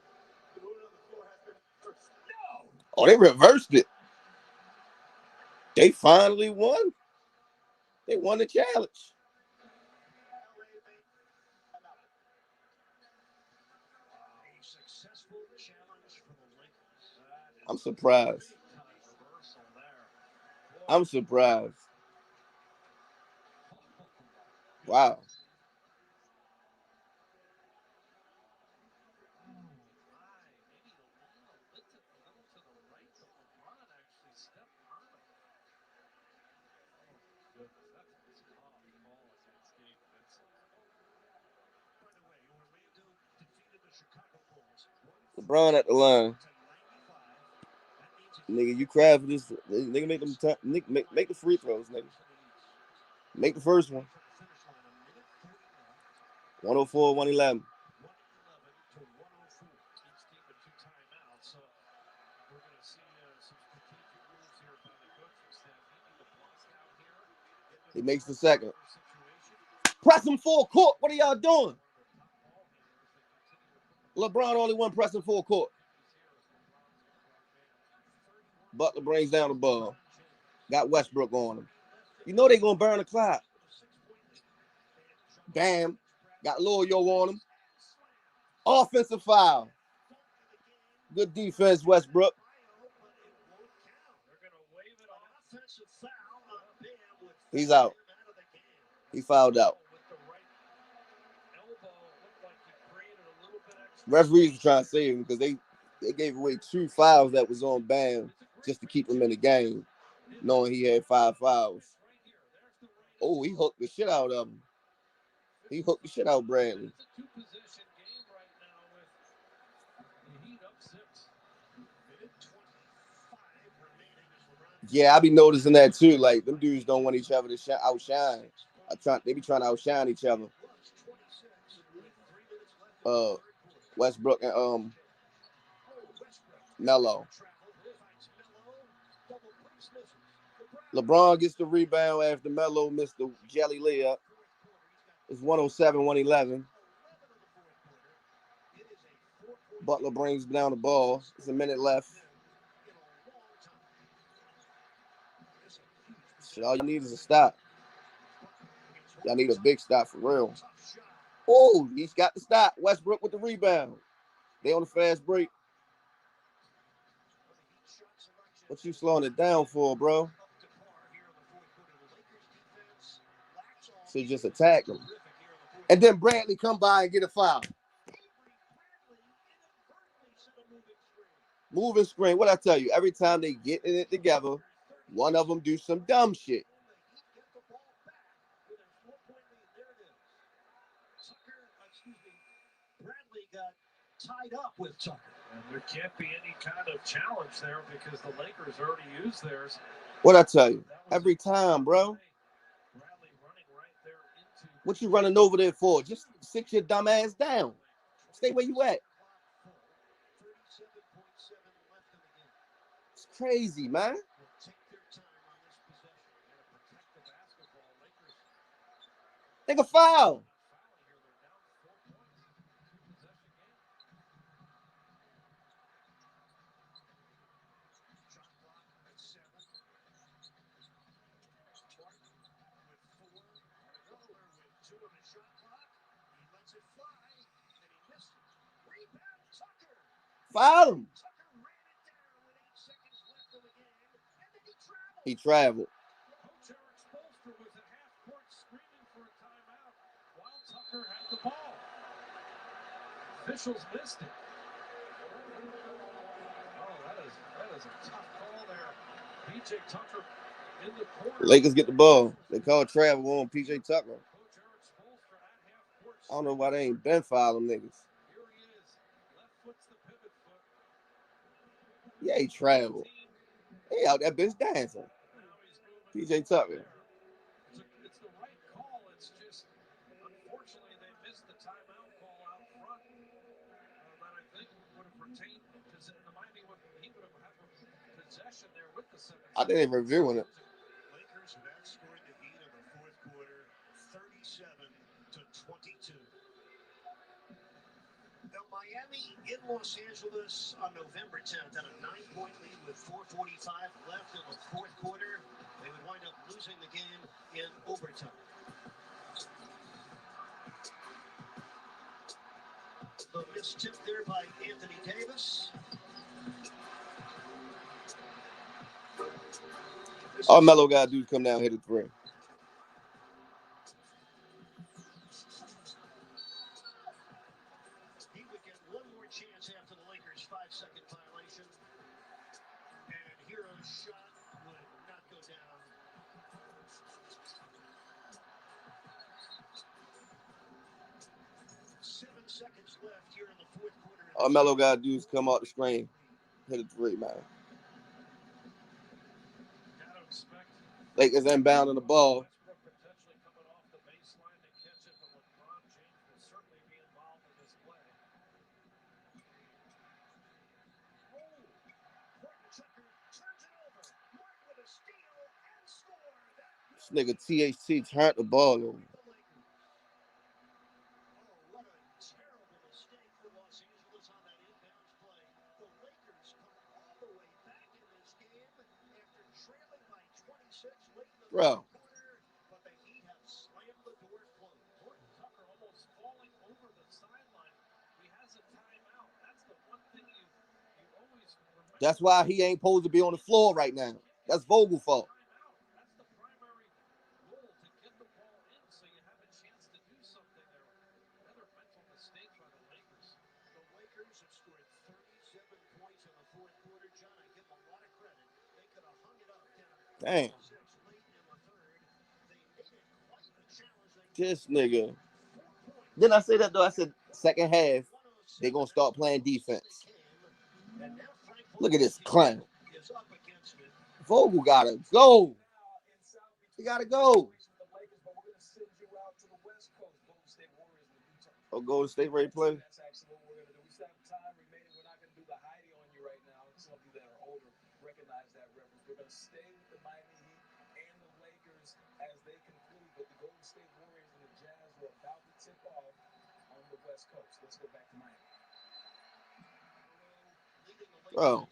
the ruling on the floor has been reversed. No! Oh, they reversed it. They finally won. They won the challenge. I'm surprised. I'm surprised. Wow. LeBron at the line. Nigga, you cry for this. Nigga, make them make the free throws, nigga. Make the first one. 104, 111. He makes the second. Press him full court. What are y'all doing? LeBron only one pressing full court. Butler brings down the ball. Got Westbrook on him. You know they gonna burn the clock. Bam. Got Lil Yo on him. Offensive foul. Good defense, Westbrook. He's out. He fouled out. Referees were trying to save him because they gave away 2 fouls that was on Bam just to keep him in the game, knowing he had 5 fouls. Oh, he hooked the shit out of him. He hooked the shit out of Bradley. Yeah, I be noticing that too. Like, them dudes don't want each other to outshine. They be trying to outshine each other. Westbrook and M.L.E. LeBron gets the rebound after M.L.E. missed the jelly layup. It's 107, 111. Butler brings down the ball. It's a minute left. Shit, all you need is a stop. Y'all need a big stop for real. Oh, he's got the stop. Westbrook with the rebound. They on the fast break. What you slowing it down for, bro? So just attack him. And then Bradley come by and get a foul. Moving screen. What I tell you, every time they get in it together, one of them do some dumb shit. Bradley got tied up with Tucker. And there can't be any kind of challenge there because the Lakers already used theirs. What I tell you, every time, bro. What you running over there for? Just sit your dumb ass down. Stay where you at. It's crazy, man. Take a foul. Foul him. He traveled. The ball. Officials missed it. Oh, that is a tough call there. P.J. Tucker in the corner. Lakers get the ball. They call travel on P.J. Tucker. I don't know why they ain't been fouling niggas. Yeah, he traveled. He out that bitch dancing. P.J. Tucker. It's the right call. It's just, unfortunately, they missed the timeout call out front that I think would have retained possession. He would have had possession there with the 7. I think they're reviewing it. Lakers have outscored the Heat in the fourth quarter, 37-22. Now, Miami in Los Angeles on November 10th had a 9-point lead with 4:45 left in the fourth quarter. They would wind up losing the game in overtime. The missed tip there by Anthony Davis. All Melo gotta do is come down and hit a three. He would get one more chance after the Lakers' 5-second violation. And Hero's shot would not go down. 7 seconds left here in the fourth quarter. All Melo gotta do is come out the screen, hit a three, man. Gotta expect Lakers inbound on the ball. Westbrook potentially coming off the baseline to catch it, but LeBron James will certainly be involved in this play. Tucker turns it over. Mark with a steal and score. This nigga THT turned the ball over. What a terrible mistake for Los Angeles on that inbounds play. The Lakers come all the way back in this game after trailing by 26 late in the Bro. quarter, but the Heat have slammed the door closed. Horton Tucker almost falling over the sideline. He has a timeout. That's the one thing you always remember. That's why he ain't supposed to be on the floor right now. That's Vogel's fault. That's the primary goal, to get the ball in so you have a chance to do something there. Another mental mistake by the Lakers. The Lakers have scored 37 points in the fourth quarter. John, I give them a lot of credit. They could have hung it up down Damn. 6 late in the third. They made it quite a challenge. This nigga. Didn't I say that though? I said second half, they gonna start playing defense. Look at this clown. Vogel gotta go. He gotta go. Oh, Golden State ready to play? That's actually what we're going to do. We still have time remaining. We're not going to do the hiding on you right now. Some of you that are older recognize that reference. We're going to stay with the Miami Heat and the Lakers as they conclude. But the Golden State Warriors and the Jazz are about to tip off on the West Coast. Let's go back to Miami. Bro,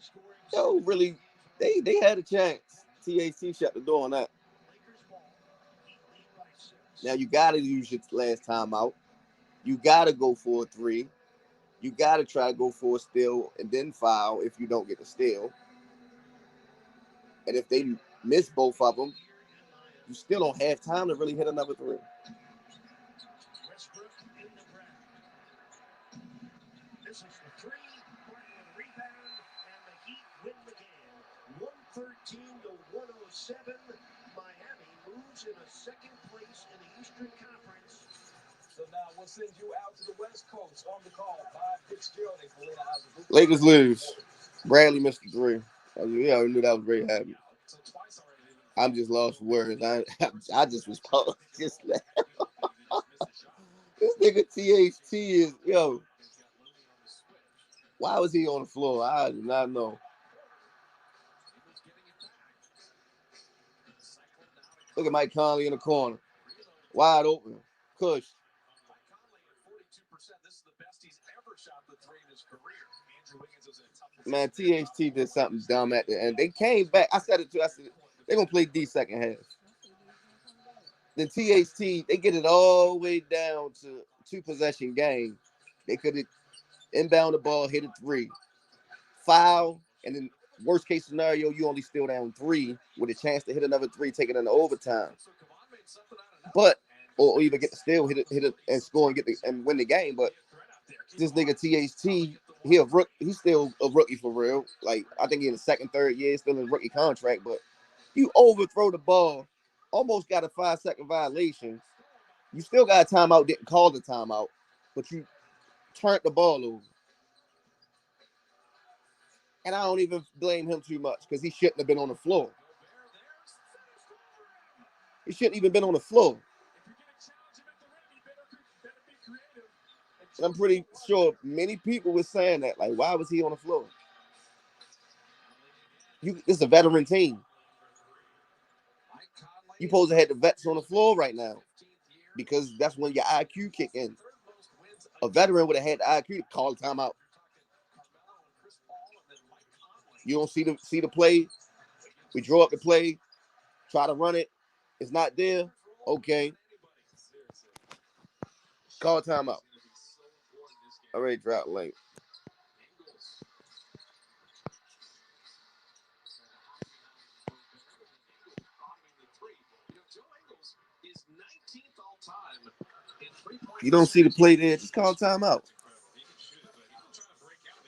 yo, really, they had a chance. THC shut the door on that. Now you gotta use your last timeout. You gotta go for a three. You gotta try to go for a steal and then foul if you don't get the steal. And if they miss both of them, you still don't have time to really hit another three. Westbrook in the ground. This is the three. Martin with a rebound, and the Heat win the game. 113 to 107. Miami moves in a second place in the Eastern Conference. So now we'll send you out to the West Coast on the call. Bob Fitzgerald. Lakers lose. Bradley missed the three. We already knew that was very happy. I'm just lost for words. I just was just this nigga THT is yo. Why was he on the floor? I do not know. Look at Mike Conley in the corner, wide open. Kush. Man, THT did something dumb at the end. They came back. I said it too. I said they're gonna play D second half. Then THT, they get it all the way down to 2-possession game. They could have inbound the ball, hit a three, foul, and then worst case scenario, you only still down three with a chance to hit another three, take it into overtime. But or even get the steal, hit it, and score and win the game. But this nigga THT, he's still a rookie for real. Like I think he's in the second, third year, still in rookie contract. But you overthrow the ball, almost got a 5-second violation. You still got a timeout, didn't call the timeout, but you turned the ball over. And I don't even blame him too much because he shouldn't have been on the floor. He shouldn't even been on the floor. And I'm pretty sure many people were saying that. Like, why was he on the floor? It's a veteran team. You supposed to have the vets on the floor right now because that's when your IQ kick in. A veteran would have had the IQ to call the timeout. You don't see the play. We draw up the play, try to run it. It's not there. Okay. Call timeout. Already dropped late. You don't see the play there, just call timeout.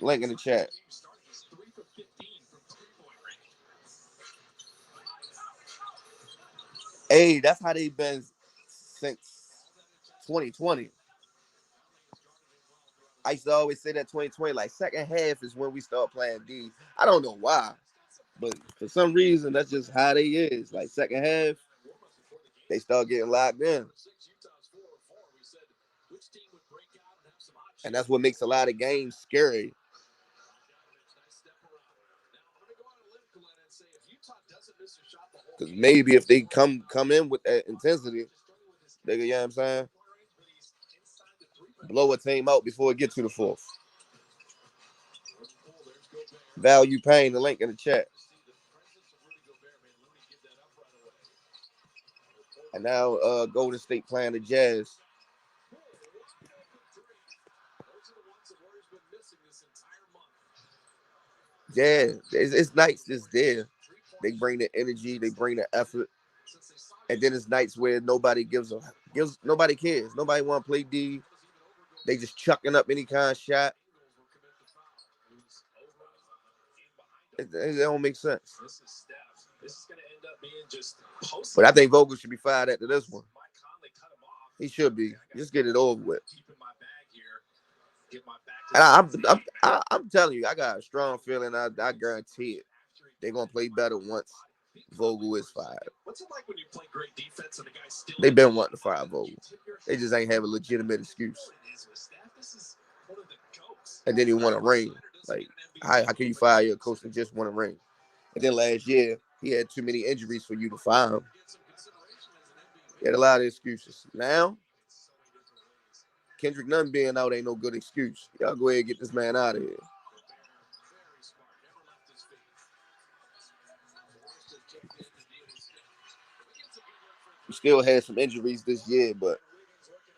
Link in the chat. Hey, that's how they been since 2020. I used to always say that 2020, like second half is when we start playing D. I don't know why, but for some reason that's just how they is. Like second half, they start getting locked in, and that's what makes a lot of games scary. Because maybe if they come in with that intensity, they go, you know what I'm saying, blow a team out before it gets to the fourth. Value Pain, the link in the chat. And now Golden State playing the Jazz. Yeah, it's nights just there. They bring the energy, they bring the effort, and then it's nights where nobody cares. Nobody want to play D. They just chucking up any kind of shot. It don't make sense. But I think Vogel should be fired after this one. He should be. Just get it over with. And I'm telling you, I got a strong feeling. I guarantee it. They're gonna play better once Vogel is fired. They've been wanting to fire Vogel. They just ain't have a legitimate excuse. And then he won a ring. Like, how can you fire your coach that just won a ring? And then last year, he had too many injuries for you to fire him. He had a lot of excuses. Now, Kendrick Nunn being out ain't no good excuse. Y'all go ahead and get this man out of here. You still had some injuries this year, but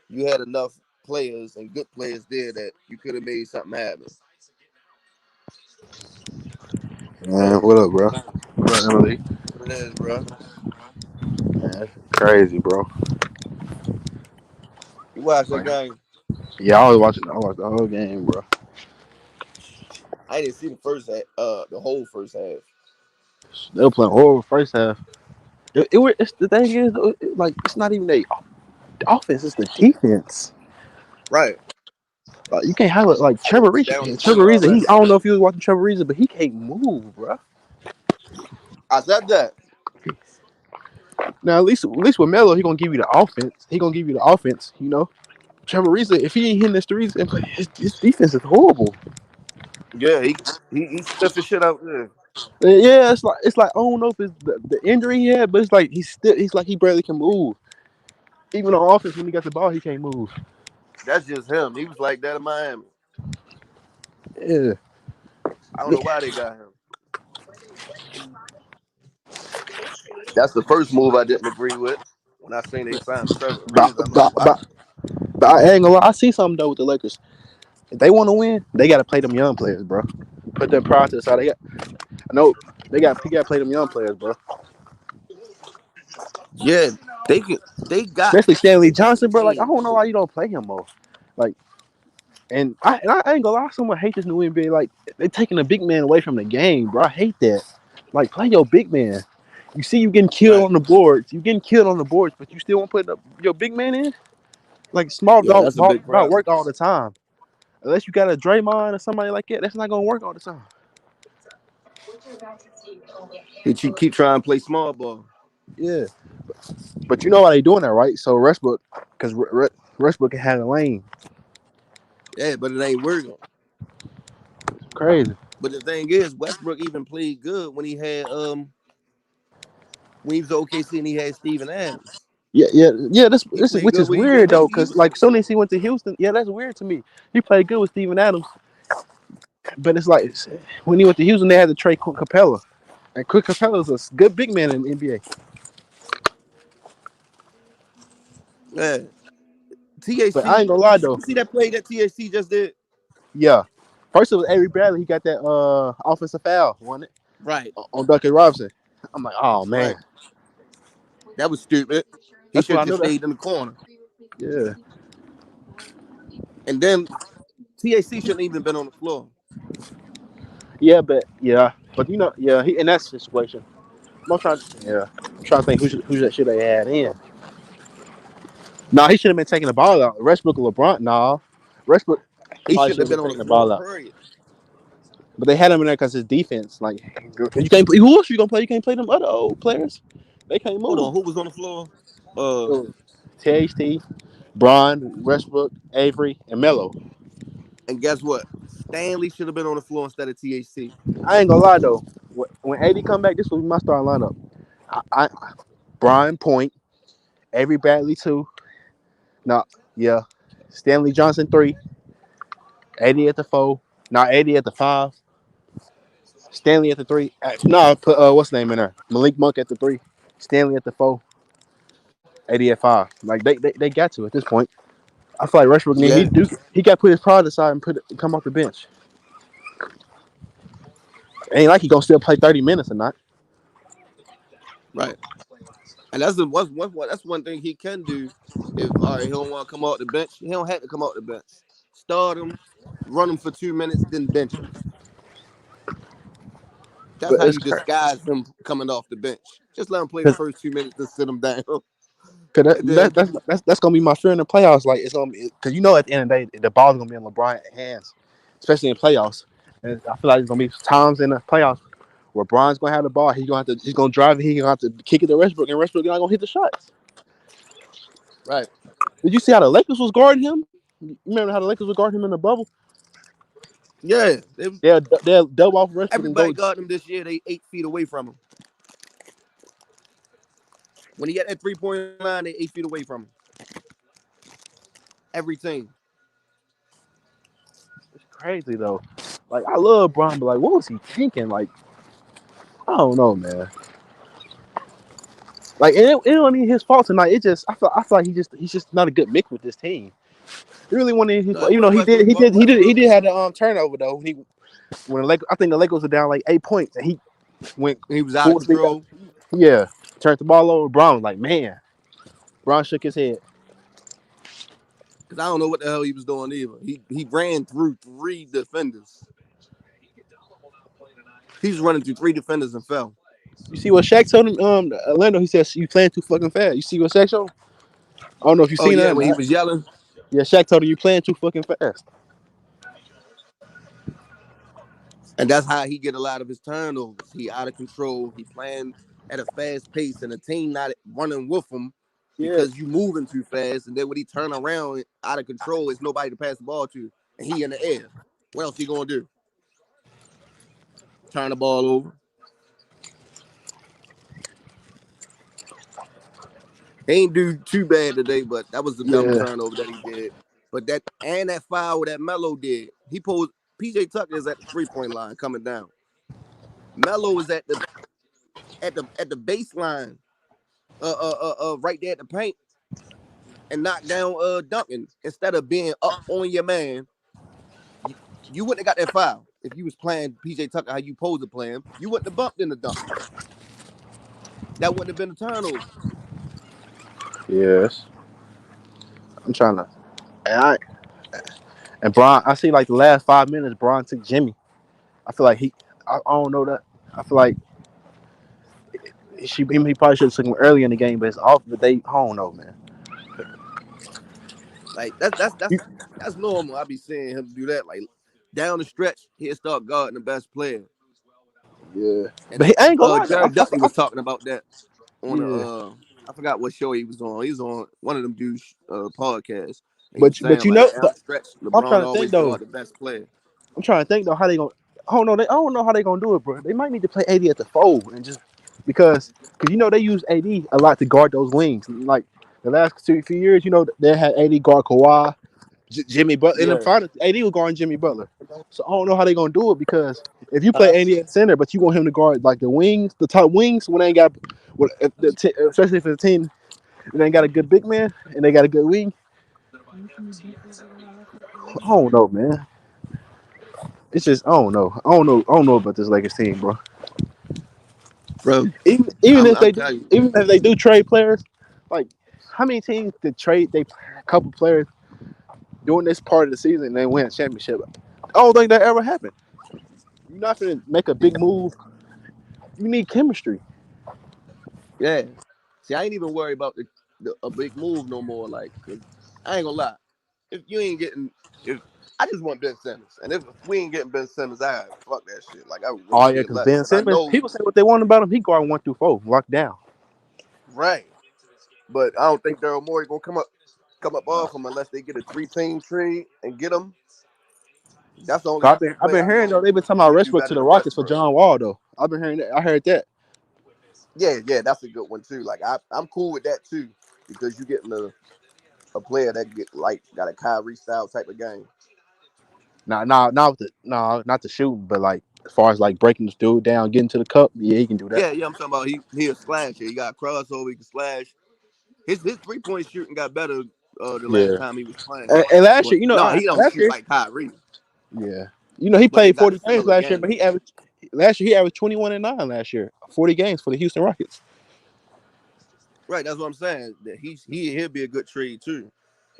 you had enough players and good players there that you could have made something happen. Man, what up, bro? What up, M.L.E? What it is, bro? Man, that's crazy, bro. You watch that Like, game? yeah, I was watching. I watched the whole game, bro. I didn't see the first half, the whole first half. They were playing horrible first half. It's the thing is, like, it's not even the offense; it's the defense. Right. Like, you can't have it like Trevor Defense Reese. down the Trevor field Reese, he already. I don't know if you was watching Trevor Reese, but he can't move, bro. I said that. Now at least with Melo, he gonna give you the offense. He gonna give you the offense, you know. Trevor Reese, if he ain't hitting the streets, his defense is horrible. Yeah, he sniffing shit out there. Yeah, it's like I don't know if it's the injury he had, but it's like he's like he barely can move. Even on offense, when he got the ball, he can't move. That's just him. He was like that in Miami. Yeah, I don't know why they got him. That's the first move I didn't agree with. When I seen they signed Trevor but Reeves, I'm like, but why? but, but I ain't gonna lie. I see something though with the Lakers. If they want to win, they got to play them young players, bro. Put them pride to the side. I know he got to play them young players, bro. Yeah, they could. They got. Especially Stanley Johnson, bro. Like I Team. don't know why you don't play him more. Like and I ain't gonna lie. Someone hate this new NBA. Like they taking the big man away from the game, bro. I hate that. Like play your big man. You see, you getting killed Right. on the boards. You getting killed on the boards, but you still want to put your big man in. Like small Yeah, that's a don't big don't problem. work all the time. Unless you got a Draymond or somebody like that, that's not gonna work all the time. He keep trying to play small ball. Yeah, but you know why they doing that, right? So Westbrook, because Westbrook can have a lane. Yeah, but it ain't working. Crazy. But the thing is, Westbrook even played good when he was at OKC and he had Steven Adams. Yeah. He This is played which good is when he was with weird him. though, He because was like soon as he went to Houston, yeah, that's weird to me. He played good with Steven Adams, but it's like when he went to Houston, they had to trade Quick Capella, and Quick Capella is a good big man in the NBA. yeah. But I THC. ain't gonna lie though, You see that play that THC just did? yeah. First it was Avery Bradley. He got that offensive foul, wasn't it, Right. on Duncan Robinson. I'm like, oh man, Right. That was stupid. He that's should what have I know. just That stayed in the corner. yeah. And then TAC shouldn't even been on the floor. but yeah, he in that situation. I'm trying to think who that should they had in. No, he should have been taking the ball out. Westbrook or LeBron, no. Westbrook He probably shouldn't should have have been been on the taking the floor, ball out. period. But they had him in there because his defense. Like you can't play. Who else you gonna play? You can't play them other old players. They can't Hold move. on, who was on the floor? Uh, THT, Braun, Westbrook, Avery, and Melo. and guess what? Stanley should have been on the floor instead of THC. I ain't gonna lie though. When AD come back, this will be my starting lineup. I Brian Point, Avery Bradley two. No, yeah, Stanley Johnson three. AD at the four. Not AD at the five. Stanley at the three. No, I put what's the name in there? Malik Monk at the three. Stanley at the four. AD at five. Like they got to at this point. I feel like Rushbrook need Yeah, he got to put his pride aside and come off the bench. Ain't like he gonna still play 30 minutes or not. right. And that's one thing he can do. If all right, he don't want to come out the bench, he don't have to come out the bench. Start him, run him for 2 minutes, then bench him. That's But how it's you crazy. disguise him coming off the bench. Just let him play the Cause, first 2 minutes, then sit him down, cause and then that's gonna be my fear in the playoffs. Like it's gonna be because at the end of the day the ball's gonna be in LeBron's hands, especially in playoffs. And I feel like there's gonna be times in the playoffs where Bron's gonna have the ball. He's gonna drive it. He's gonna have to kick it to Westbrook, and Westbrook not gonna hit the shots. right. Did you see how the Lakers was guarding him? You remember how the Lakers was guarding him in the bubble? Yeah, They'll double off Westbrook and everybody go. got him this year. They 8 feet away from him. When he got that 3 point line, they 8 feet away from him. Every team. It's crazy though. Like I love Bron, but like what was he thinking? Like I don't know, man. Like it wasn't even his fault tonight. I feel like he's just not a good mix with this team. He really wanted his No, fault. it Even though wasn't Westbrook fault. he Westbrook. did have the turnover though. I think the Lakers were down like 8 points and he went He was out of full speed up. control Yeah, turned the ball over. Brown was like, man. Brown shook his head. because I don't know what the hell he was doing either. He ran through 3 defenders. He was running through 3 defenders and fell. You see what Shaq told him? Orlando. He says you playing too fucking fast. You see what Shaq showed? I don't know if you Oh seen yeah, that or when he not. was yelling. Yeah, Shaq told him you playing too fucking fast. And that's how he get a lot of his turnovers. He out of control. He playing at a fast pace, and the team not running with him Yeah, because you moving too fast. And then when he turn around out of control, it's nobody to pass the ball to, and he in the air. What else he gonna do? Turn the ball over. He ain't do too bad today, but that was a dumb yeah, turnover that he did. But that foul that M.L.E did, he pulled. PJ Tucker is at the 3 point line coming down. M.L.E is at the baseline, right there at the paint and knock down Duncan instead of being up on your man. You, you wouldn't have got that foul if you was playing PJ Tucker how you supposed to play him. You wouldn't have bumped in the dunk. That wouldn't have been a turnover. yes. I'm trying to. And, I, and Bron, I see like the last 5 minutes, Bron took Jimmy. I feel like I don't know that. I feel like he probably should have took him early in the game, but it's off. But I don't know, man. Like that's that's You, that's that's normal. I be seeing him do that. Like down the stretch, he'll start guarding the best player. yeah, And but I ain't gonna lie though. Jared Dudley was talking about that on a Yeah, I forgot what show he was on. He was on one of them dudes podcasts. And he but was saying you like know, down the stretch, I'm LeBron trying to think always though. guard the best player. I'm trying to think though how they gonna. I don't know how they gonna do it, bro. They might need to play AD at the four and just because they use AD a lot to guard those wings. Like the last few years, they had AD guard Kawhi, Jimmy Butler in the Yeah. finals. AD was guarding Jimmy Butler. So I don't know how they gonna do it because if you play Uh, AD at center, but you want him to guard like the wings, the top wings, when they ain't got, especially if it's a team that ain't got a good big man and they got a good wing. I don't know, man. It's just I don't know. I don't know about this Lakers team, bro. bro, Even if I'm telling you. they do trade players, like how many teams did trade they a couple players during this part of the season and then win a championship. I don't think that ever happened. You're not gonna make a big move. You need chemistry. Yeah. See, I ain't even worried about the a big move no more. Like, 'cause I ain't gonna lie. If you ain't getting, if I just want Ben Simmons, and if we ain't getting Ben Simmons, I fuck that shit. Like, I would really Oh yeah, care because less. Ben Cause I Simmons, know, people say what they want about him. He guard 1 through 4, locked down. right. But I don't think Daryl Morey gonna come up off him unless they get a 3-team trade and get him. That's the only 'Cause I've player been I hearing though know they've been talking about he'll do Westbrook better to the than Rockets for Westbrook. John Wall though. I've been hearing that. I heard that. Yeah, that's a good one too. Like I'm cool with that too because you getting a player that get like got a Kyrie style type of game. Not the shooting, but like as far as like breaking the dude down, getting to the cup, yeah, he can do that. Yeah, I'm talking about he a slasher. He got a crossover. He can slash. His 3-point shooting got better the last Yeah. time he was playing. And last But year, no, he don't last shoot year, like Kyrie. yeah, he But they played got a 40 games similar last year, but game. he averaged 21 and 9 last year, 40 games for the Houston Rockets. Right, that's what I'm saying. That he'll be a good trade too.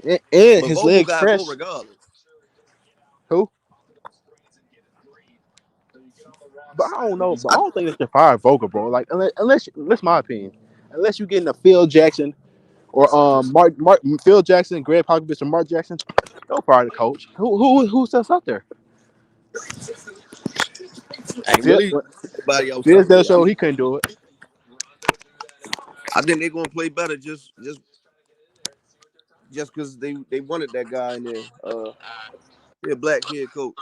And But his Vogel legs got to go fresh. regardless. Who? But I don't know. But I I, don't think they should fire Vogel, bro. Like that's my opinion. Unless you getting a Phil Jackson or Mark Phil Jackson, Greg Popovich, or Mark Jackson, don't fire the coach. Who's else out there? ain't Phil, really nobody else Phil out still there. I showed mean, he couldn't do it. I think they're gonna play better just because they wanted that guy in there. Yeah, black kid coach.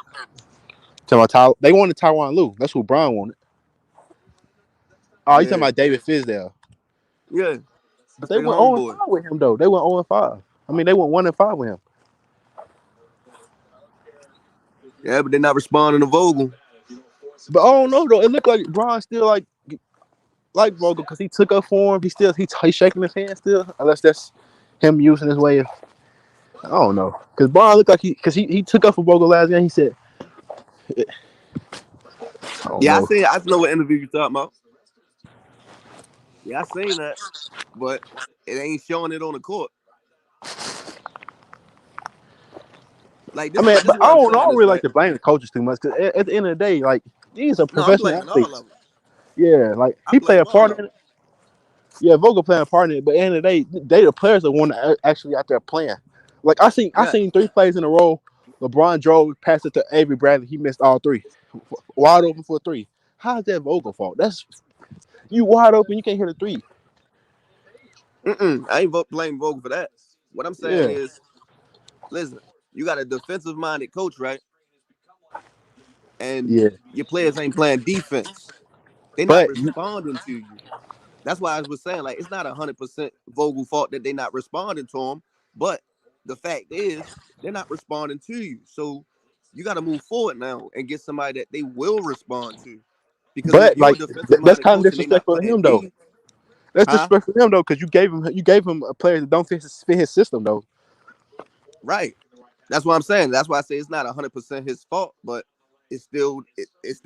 They wanted Tyronn Lue. That's who Brian wanted. Oh, you talking Yeah, about David Fizdale? yeah, But that's they their went 0 and homeboy. 5 with him though. They went 0 and 5. I mean, they went 1 and 5 with him. Yeah, but they're not responding to Vogel. But I don't know though. It looked like Brian still like Vogel because he took up for him. He's shaking his hand still, unless that's him using his way of I don't know. Because Brian looked like he took up for Vogel last game. He said, I don't Yeah, know. I know what interview you talking about. Yeah, I seen that, but it ain't showing it on the court. Like I this, mean, but this but is I what I'm don't know. I saying don't is really like right. to blame the coaches too much because at the end of the day, like these are No, I'm professional blaming all of athletes. them. Yeah, like I he played blame a all part of in them. it. Yeah, Vogel playing a part in it, but at the end of the day, they the players are one that actually out there playing. Like I Yeah. seen 3 plays in a row. LeBron drove, passed it to Avery Bradley. He missed all 3, wide open for 3. How's that Vogel fault? That's you wide open. You can't hit a 3. I ain't blame Vogel for that. What I'm saying Yeah, is, listen, you got a defensive minded coach, right? And yeah. your players ain't playing defense. They're not But responding to you. That's why I was saying, like, it's not 100% Vogel fault that they're not responding to him. But the fact is, they're not responding to you. So you got to move forward now and get somebody that they will respond to. Because if but you're a like defensive that's minded kind of coach and they're not disrespectful to playing him though. D, That's huh? disrespectful to him though, because you gave him a player that don't fit his system though. Right. That's what I'm saying. That's why I say it's not 100% his fault, but it's still that's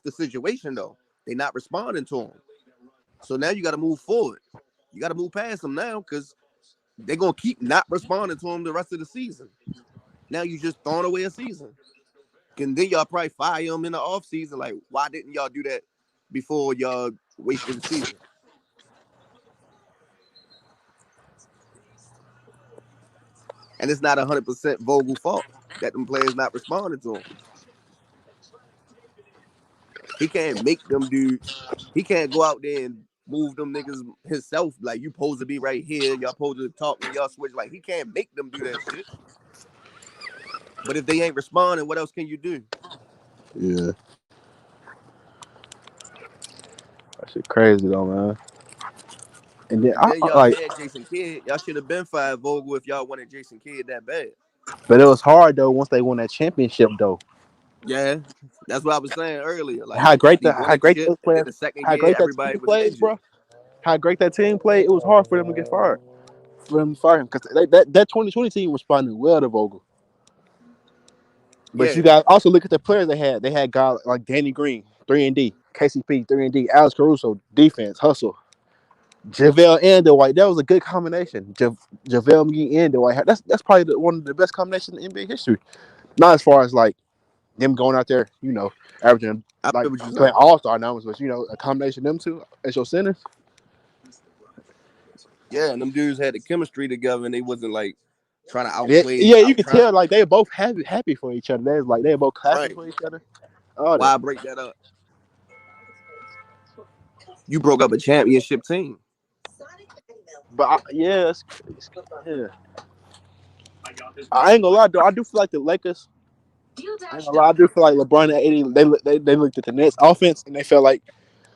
the situation though. They're not responding to him. So now you got to move forward. You got to move past them now because they're gonna keep not responding to him the rest of the season. Now you just throwing away a season. And then y'all probably fire him in the off season. Like, why didn't y'all do that before y'all wasted the season? And it's not 100% Vogel fault that them players not responding to him. He can't make them do. He can't go out there and move them niggas himself. Like you supposed to be right here. Y'all supposed to talk when y'all switch. Like he can't make them do that shit. But if they ain't responding, what else can you do? Yeah, that shit crazy though, man. And then And then y'all like, had Jason Kidd. Y'all should have been fired Vogel if y'all wanted Jason Kidd that bad. but it was hard though once they won that championship though. Yeah, that's what I was saying earlier. Like he How wanted great shit, those and then players, the second how year great that everybody team was played, injured. bro. How great that team played. It was hard for them to get fired. For them to fire him because that 2020 team responded well to Vogel. But Yeah, you got also look at the players they had. They had guys like Danny Green, 3 and D, KCP, 3 and D, Alex Caruso, defense, hustle. JaVale and Dwight. That was a good combination. JaVale McGee and Dwight. That's probably one of the best combinations in NBA history. Not as far as like them going out there, averaging I like feel what you're playing saying. all star numbers, but a combination of them two as your centers. Yeah, and them dudes had the chemistry together, and they wasn't like trying to And outplay, yeah, you out could try. tell like they were both happy for each other. They was like they were both clapping Right. for each other. All that. Why break that up? You broke up a championship team. But yeah. I ain't gonna lie though. I do feel like the Lakers. I ain't gonna lie. I do feel like LeBron and AD. They looked at the Nets offense and they felt like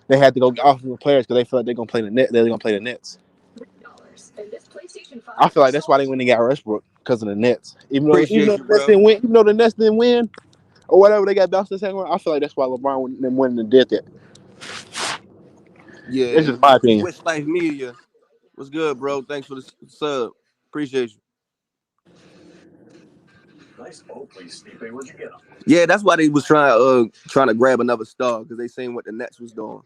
they had to go get offensive players because they feel like they're gonna play the net. They're gonna play the Nets. I feel like that's why they went and got Westbrook because of the Nets. Even Appreciate though you, the Nets bro. didn't win, even though the Nets didn't win or whatever, they got bounced in the second round. I feel like that's why LeBron went and did that. That's Yeah. just my opinion. Switch Life Media. What's good, bro? Thanks for the sub. Appreciate you. Nice Oakley, Stipe. Where'd you get them? Yeah, that's why they was trying to grab another star because they seen what the Nets was doing.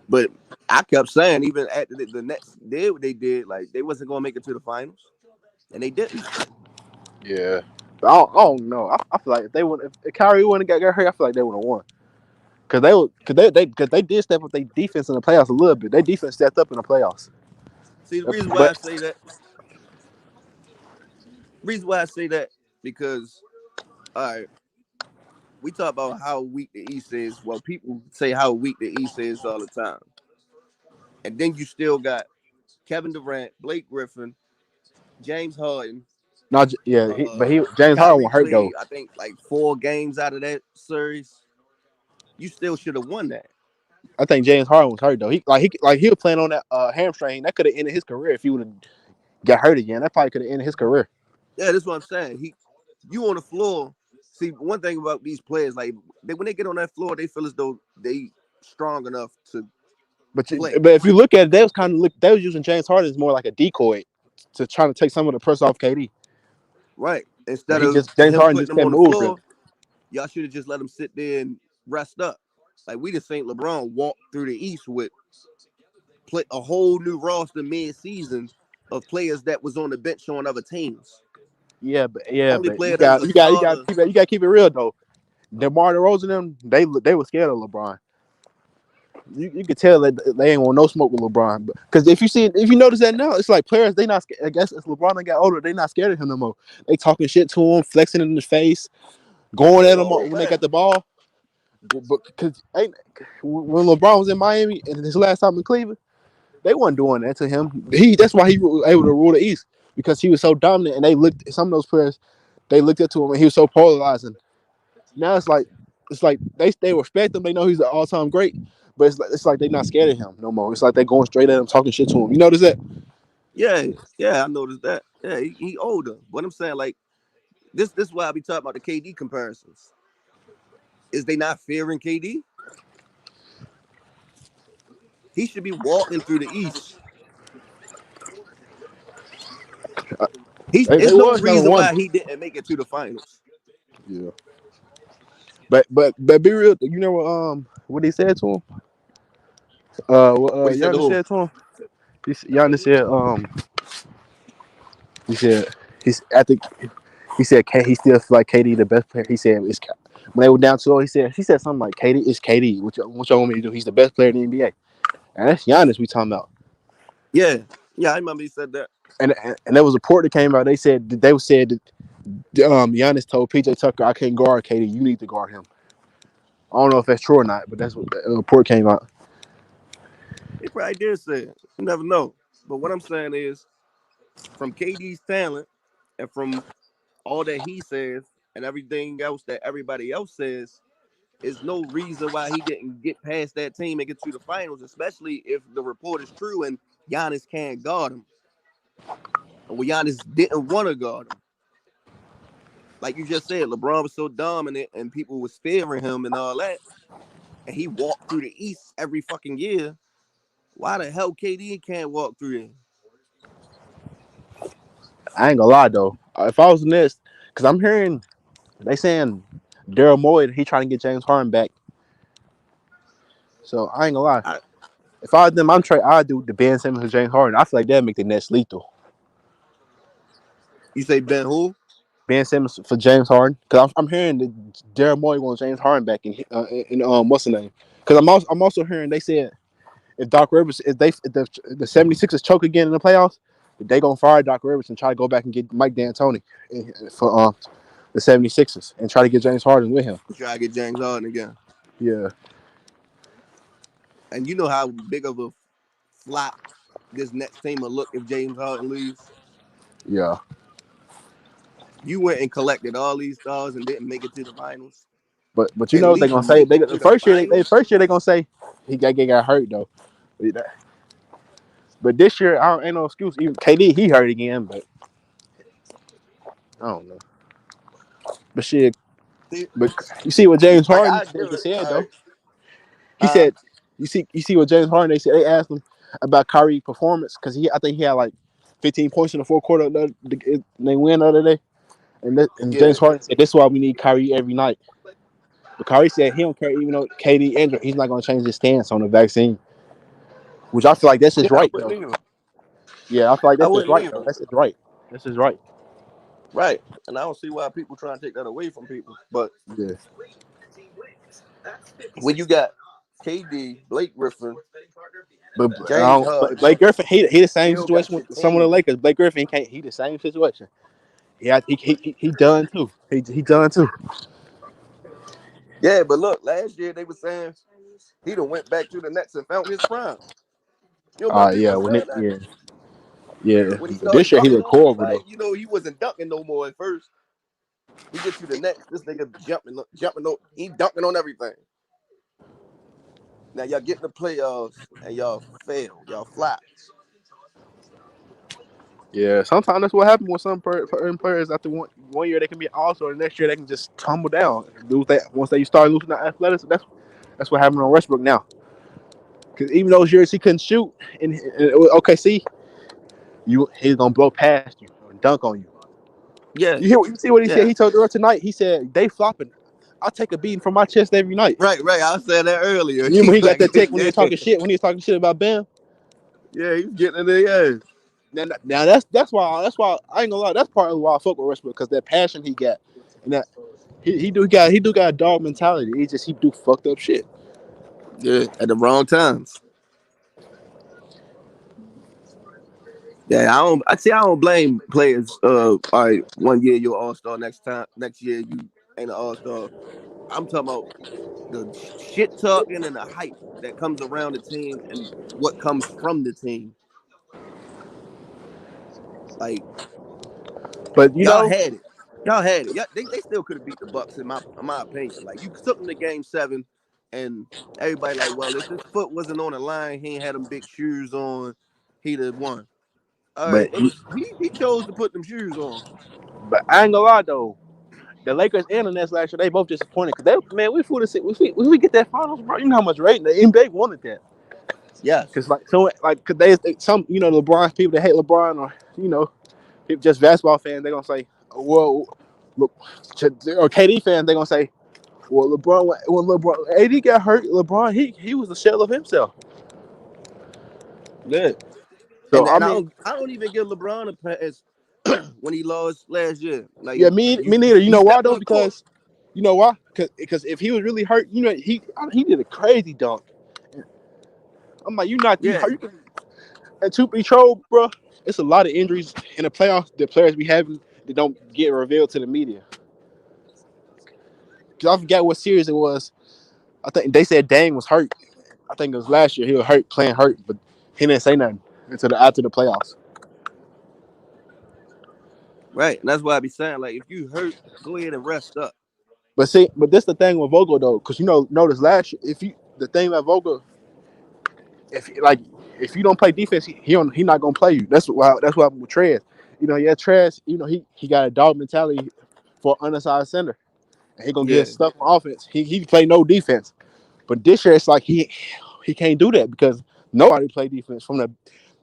But I kept saying even after the Nets did what they did, like they wasn't gonna make it to the finals, and they didn't. Yeah. But I don't know. I feel like if Kyrie wouldn't have got hurt, I feel like they would have won. Cause they did step up their defense in the playoffs a little bit. Their defense stepped up in the playoffs. See, the reason why But I say that, reason why I say that, because all right, we talk about how weak the East is. Well, people say how weak the East is all the time, and then you still got Kevin Durant, Blake Griffin, James Harden. not yeah, James Harden Kyrie was hurt though. played, I think, like 4 games out of that series. You still should have won that. I think James Harden was hurt though. He was playing on that hamstring. That could have ended his career if he would have got hurt again. That probably could have ended his career. Yeah, that's what I'm saying. You on the floor. See, one thing about these players, like when they get on that floor, they feel as though they strong enough to play. But if you look at it, they was using James Harden as more like a decoy to trying to take some of the pressure off KD. Right. But Instead of James him Harden putting just them couldn't on the move really. floor, y'all should have just let him sit there and rest up. Like we just seen LeBron walk through the East with play a whole new roster mid-season of players that was on the bench on other teams. Yeah, Only but player that was a starter. you got to keep it real though. DeMar DeRozan them they were scared of LeBron. You could tell that they ain't want no smoke with LeBron. Because if you notice that now, it's like players they not. I guess as LeBron got older, they not scared of him no more. They talking shit to him, flexing in his face, going Yeah, at the him whole when they got time. the ball. But because when LeBron was in Miami and his last time in Cleveland, they wasn't doing that to him. That's why he was able to rule the East because he was so dominant. And they looked some of those players they looked up to him and he was so polarizing. Now it's like they respect him. They know he's an all time great, but it's like they're not scared of him no more. It's like they going straight at him, talking shit to him. You notice that? Yeah, yeah, I noticed that. Yeah, he older. What I'm saying, like this is why I be talking about the KD comparisons. Is they not fearing KD? He should be walking through the East. He's They there's no was number reason one. why he didn't make it to the finals. Yeah, but be real. You know what he said to him? What What he said to Giannis who? said to him? Giannis said he said he's I think he said he still feel like KD the best player. He said it's when they were down 2-0, he said something like KD is KD. What y'all want me to do? He's the best player in the NBA. And that's Giannis we talking about. Yeah, yeah, I remember he said that. And there was a report that came out. They said that Giannis told PJ Tucker, "I can't guard KD. You need to guard him." I don't know if that's true or not, but that's what the report came out. He probably did say it. You never know. But what I'm saying is, from KD's talent and from all that he says and everything else that everybody else says, is no reason why he didn't get past that team and get to the finals, especially if the report is true and Giannis can't guard him. Or Giannis didn't want to guard him. Like you just said, LeBron was so dominant and people was fearing him and all that. And he walked through the East every fucking year. Why the hell KD can't walk through there? I ain't gonna lie though. If I was in this, because I'm hearing they saying Daryl Morey he trying to get James Harden back. So I ain't gonna lie. If I was them, I'd do the Ben Simmons and James Harden. I feel like that'd make the Nets lethal. You say Ben who? Ben Simmons for James Harden, because I'm hearing that Daryl Morey wants James Harden back in what's the name? Because I'm also hearing they said if Doc Rivers if the 76ers choke again in the playoffs, they gonna fire Doc Rivers and try to go back and get Mike D'Antoni for the 76ers and try to get James Harden with him. Try to get James Harden again. Yeah, And you know how big of a flop this next team will look if James Harden leaves. yeah. You went and collected all these stars and didn't make it to the finals. But you At know what they least gonna say? make They it the to the first year they finals. first year they gonna say he got hurt though. But this year I don't, ain't no excuse. Even KD he hurt again, but I don't know. But shit, See, but you see what James like Harden I give they it. said All right. though. He said, you see what James Harden they asked him about Kyrie's performance because I think he had like 15 points in the fourth quarter. They win the other day, and Yeah. James Harden said this is why we need Kyrie every night. But Kyrie said he don't care even though KD injured, he's not gonna change his stance on the vaccine, which I feel like that's Yeah, his I right wouldn't though. either. Yeah, I feel like I that's his wouldn't right though. either. That's his right. That's his right. Right. And I don't see why people trying to take that away from people. But Yeah, when you got KD, Blake Griffin, but James Harden, Blake Griffin he the same still got situation your with some of the team. Lakers. Blake Griffin can't he the same situation. Yeah, he done too. He done too. Yeah, but look, last year they were saying he done went back to the Nets and found his prime. You remember people Yeah, were saying that? yeah. When he But this started year he dunking looked on horrible though. everybody, he wasn't dunking no more at first. He gets to the Nets, this nigga jumping, he dunking on everything. Now y'all get in the playoffs and y'all fail, y'all flop. Yeah, sometimes that's what happens with certain players. After one year they can be all star, the next year they can just tumble down. Lose that once they start losing that athletics. That's what happened on Westbrook now. Because even those years he couldn't shoot, and OKC, he's gonna blow past you and dunk on you. Yeah, You see what he said? yeah. He told her tonight. He said they flopping. I'll take a beating from my chest every night. Right. I said that earlier. You remember He's he got like, that tech when he yeah, was talking shit about Bam. yeah, he's getting in their ass. Now that's why I ain't gonna lie. That's part of why I fuck with Westbrook because that passion he got, and that he do got a dog mentality. He do fucked up shit. Yeah, at the wrong times. Yeah, I don't blame players. All right, one year you're all star, next year you ain't an all star. I'm talking about the shit talking and the hype that comes around the team and what comes from the team. Like But you y'all know, had it, y'all had it. They still could have beat the Bucks in my opinion. Like you took them to Game 7, and everybody like, well, if his foot wasn't on the line, he ain't had them big shoes on, he'd have won. All right, but it was he chose to put them shoes on. but I ain't gonna lie though. The Lakers and the Nets last year, they both disappointed because we fool to see we get that finals, bro. You know how much rating the NBA wanted that. Yes, Cause cause some LeBron people that hate LeBron or people just basketball fans they gonna say, well, look, or KD fans they gonna say, well, LeBron AD got hurt, LeBron he was a shell of himself. yeah. So I And mean, I don't even give LeBron a pass when he lost last year. Like yeah, me neither. You he know why stepped on though? the court. Because you know why? Because if he was really hurt, he did a crazy dunk. I'm like, you Yeah, hurt. And to be trolled, bro, it's a lot of injuries in the playoffs that players be having that don't get revealed to the media. Cause I forgot what series it was. I think they said Dang was hurt. I think it was last year. He was hurt, playing hurt, but he didn't say nothing until after the playoffs. right. And that's why I be saying, like, if you hurt, go ahead and rest up. But this the thing with Vogel though, because notice last year, if you the thing about Vogel, if like if you don't play defense, he not gonna play you. That's why with Trez. Yeah, Trez. He got a dog mentality for undersized center. And he gonna get Yeah, his stuff on offense. He play no defense. But this year it's like he can't do that because nobody play defense from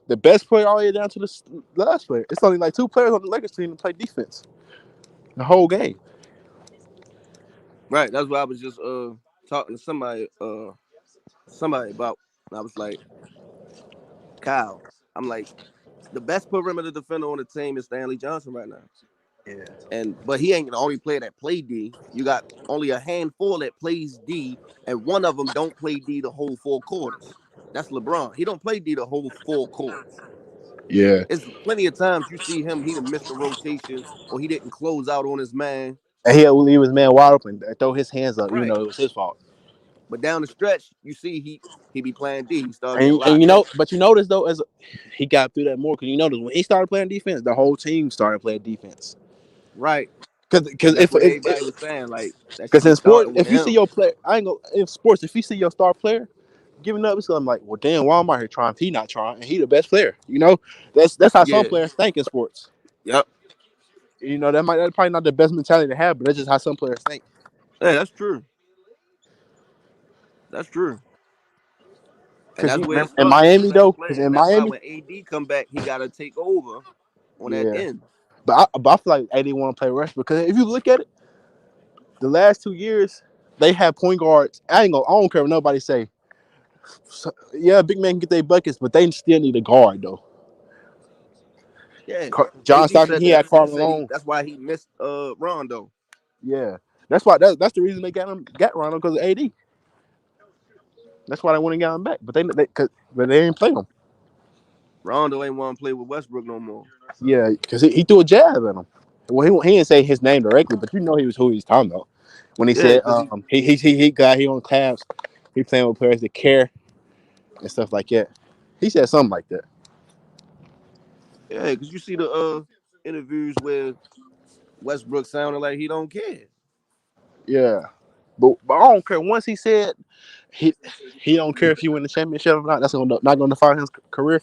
the best player all the way down to the last player. It's only like two players on the Lakers team to play defense the whole game. right. That's why I was just talking to somebody about. And I was like, Kyle, I'm like, the best perimeter defender on the team is Stanley Johnson right now. Yeah. But he ain't the only player that play D. You got only a handful that plays D, and one of them don't play D the whole 4 quarters. That's LeBron. He don't play D the whole 4 quarters. Yeah. It's plenty of times you see him, he done missed a rotation or he didn't close out on his man. And he will leave his man wide open and throw his hands up, even Right. though it was his fault. But down the stretch, you see he be playing D. He started getting And you locked in. know, but you notice though, as he got through that more, because you notice when he started playing defense, the whole team started playing defense. Right. Because And that's what everybody was saying. Like that should because be in sport, starting with if you see him. your player, I ain't go in sports. If you see your star player giving up, it's I'm like, well, damn, why am I here trying? He not trying, and he the best player. You know, that's how some Yeah. players think in sports. Yep. You know, that's probably not the best mentality to have, but that's just how some players think. Yeah, that's true. That's true. And Because that's where it in started with the Miami best though, because player. in And that's why Miami, when AD come back, he gotta take over on that yeah. end. But I feel like they didn't want to play Westbrook because if you look at it, the last 2 years they had point guards. I don't care what nobody say. So, yeah, big man can get their buckets, but they still need a guard though. Yeah. John AD Stockton, said he that. had He Carl said Malone. that's why he missed Rondo. Yeah, that's the reason they got Rondo because of AD. That's why they went and got him back. But they didn't play him. Rondo ain't want to play with Westbrook no more. Yeah, because he threw a jab at him. Well, he didn't say his name directly, but you know he was who he was talking about when he Yeah, said because he he got he on Cavs. He playing with players that care and stuff like that. He said something like that. yeah, because you see the interviews where Westbrook sounded like he don't care. Yeah, but I don't care. Once he said he he don't care if he win the championship or not. That's not going to define his career.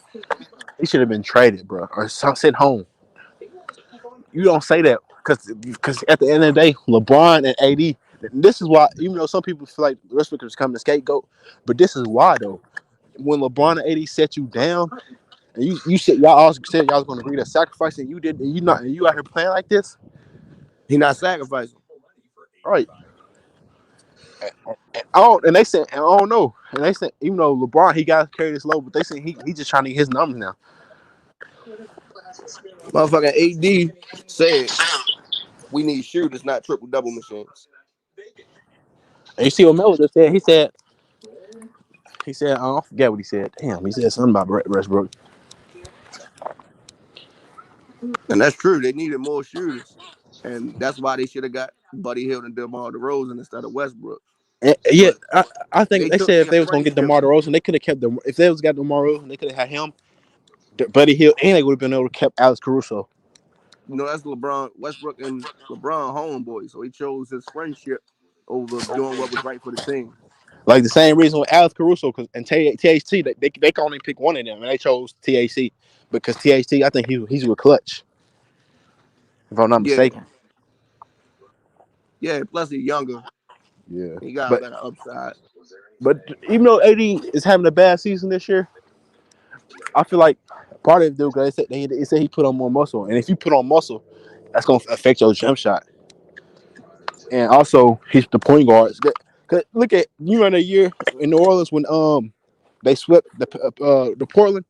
He should have been traded, bro, or sent home. You don't say that because at the end of the day, LeBron and AD. This is why, even though some people feel like Westbrook is becoming the scapegoat, but this is why though. When LeBron and AD set you down, and you said y'all also said y'all was going to agree to sacrifice, and you did, and you not, and you out here playing like this, He not sacrificing. right? And they said, and I don't know, and they said even though LeBron he got carried this low, but they said he just trying to get his numbers now. Motherfucking AD said we need shooters, not triple double machines. And you see what Melo just said? He said, oh, I forget what he said. Damn, he said something about Westbrook. And that's true. They needed more shooters. And that's why they should have got Buddy Hield and DeMar DeRozan instead of Westbrook. And, yeah, But I think they they took said if their they was gonna get friendship. DeMar DeRozan, they could have kept them. If they was got DeMar DeRozan, they could have had him, Buddy Hill, and they would have been able to kept Alex Caruso. That's LeBron, Westbrook, and LeBron homeboy. So he chose his friendship over doing what was right for the team. Like the same reason with Alex Caruso and THT, they can only pick one of them, and they chose THC because THT, I think he's with Clutch, if I'm not Yeah, mistaken. yeah. Plus he's younger. Yeah, He got a but better upside. but even though AD is having a bad season this year, I feel like part of it, dude, because they said he put on more muscle, and if you put on muscle, that's gonna affect your jump shot. And also he's the point guard. Cause look at you run a year in New Orleans when they swept the Portland.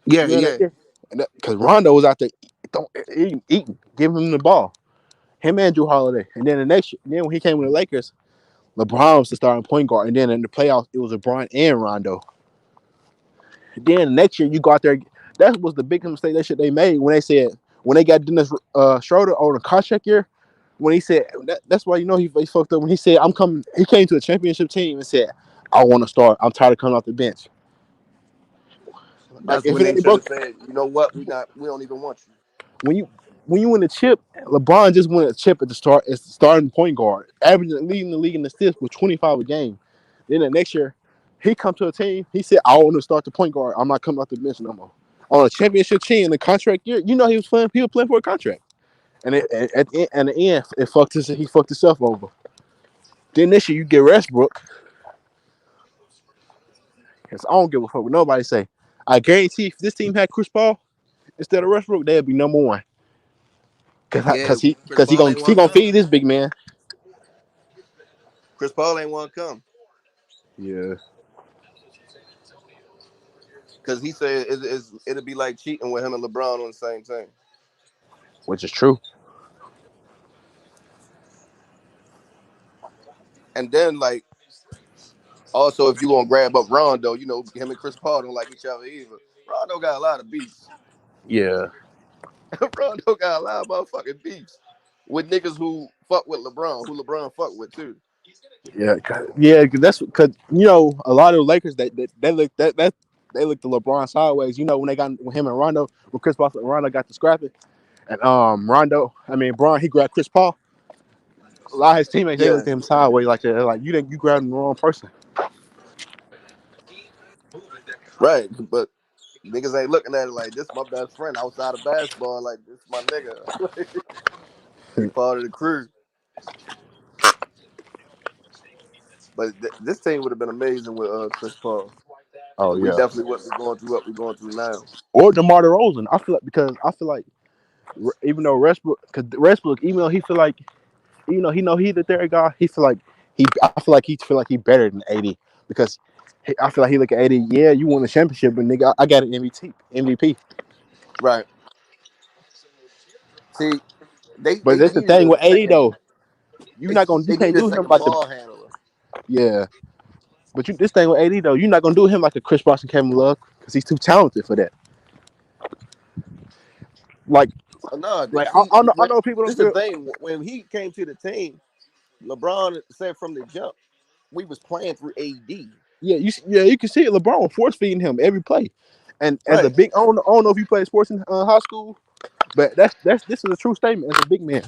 Yeah, You know that yeah. year, and because Rondo was out there eating, giving him the ball. Him and Drew Holiday. And then the next year, then when he came with the Lakers, LeBron was the starting point guard. And then in the playoffs, it was LeBron and Rondo. Then the next year, you go out there. That was the biggest mistake they made when they said when they got Dennis Schroeder on a contract year. When he said that's why he fucked up when he said I'm coming. He came to a championship team and said I want to start. I'm tired of coming off the bench. Like That's if when it they ain't should have broke, said, you know what, we don't even want you. when you win the chip, LeBron just won a chip at the start as the starting point guard, averaging leading the league in assists with 25 a game. Then the next year, he come to a team. He said, "I want to start the point guard. I'm not coming off the bench no more." On a championship team in the contract year, he was playing. He was playing for a contract, and at the end, he fucked himself over. Then this year, you get Westbrook, because I don't give a fuck what nobody say. I guarantee if this team had Chris Paul instead of Westbrook, they'd be number one. Yeah, Cause he Chris cause he Paul gonna ain't he want to gonna come. feed this big man. Chris Paul ain't want to come. Yeah. because he said it'll be like cheating with him and LeBron on the same team. which is true. And then like also if you gonna grab up Rondo, you know him and Chris Paul don't like each other either. Rondo got a lot of beefs. Yeah, Rondo got a lot of motherfucking beefs with niggas who fuck with LeBron, who LeBron fuck with too. yeah, yeah. 'Cause that's because a lot of the Lakers they look that they looked to LeBron sideways. When they got when him and Rondo, when Chris Paul and Rondo got to scrapping, and Bron he grabbed Chris Paul. A lot of his teammates they Yeah, looked at him sideways like that. They're like you grabbed the wrong person. right. But niggas ain't looking at it like this my best friend outside of basketball. Like this my nigga. He part of the crew. But this team would have been amazing with Chris Paul. Oh And we yeah, definitely wouldn't be going through what we're going through now. or DeMar DeRozan. I feel like even though Westbrook, even though he feel like he know he the third guy, he feel like he better than AD because I feel like he look at AD. Yeah, you won a championship, but nigga, I got an MVP. Right. See, But they that's the needed thing a with AD second. though. You They can't needed a do him second like the ball handler. yeah. But this thing with AD though, you're not gonna do him like a Chris Bosh and Kevin Love because he's too talented for that. Like, No, like see, I when know people don't this is the feel. thing. When he came to the team, LeBron said from the jump, we was playing through AD. Yeah, you can see it. LeBron force feeding him every play, and as a Right. big, I don't know if you played sports in high school, but this is a true statement. As a big man,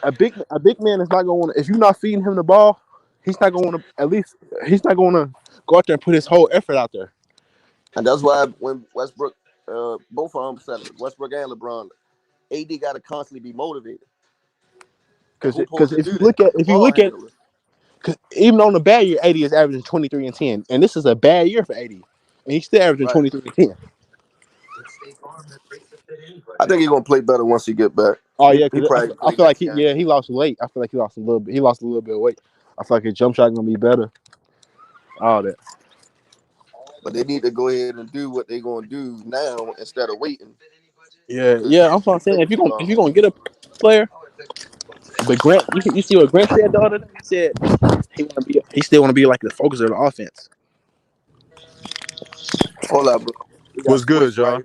a big man is not going to want to. If you're not feeding him the ball, he's not going to want to. At least he's not going to go out there and put his whole effort out there. And that's why when Westbrook, both of them said it, Westbrook and LeBron, AD got to constantly be motivated. And who supposed Because to do that? The if you ball look at handler. because even on the bad year, 80 is averaging 23 and 10, and this is a bad year for 80, and he's still averaging Right. 23 and 10. I think he's gonna play better once he get back. Oh He, yeah, he because probably I play feel like next game. he lost weight. I feel like he lost a little bit. He lost a little bit of weight. I feel like his jump shot gonna be better. All that. But they need to go ahead and do what they're gonna do now instead of waiting. Yeah, yeah. Because I'm it's saying taking too if long. you're gonna get a player, but Grant, you see what Grant said the other day. He said he still want to be like the focus of the offense. Hold up, bro. We got What's good, Switch y'all? right.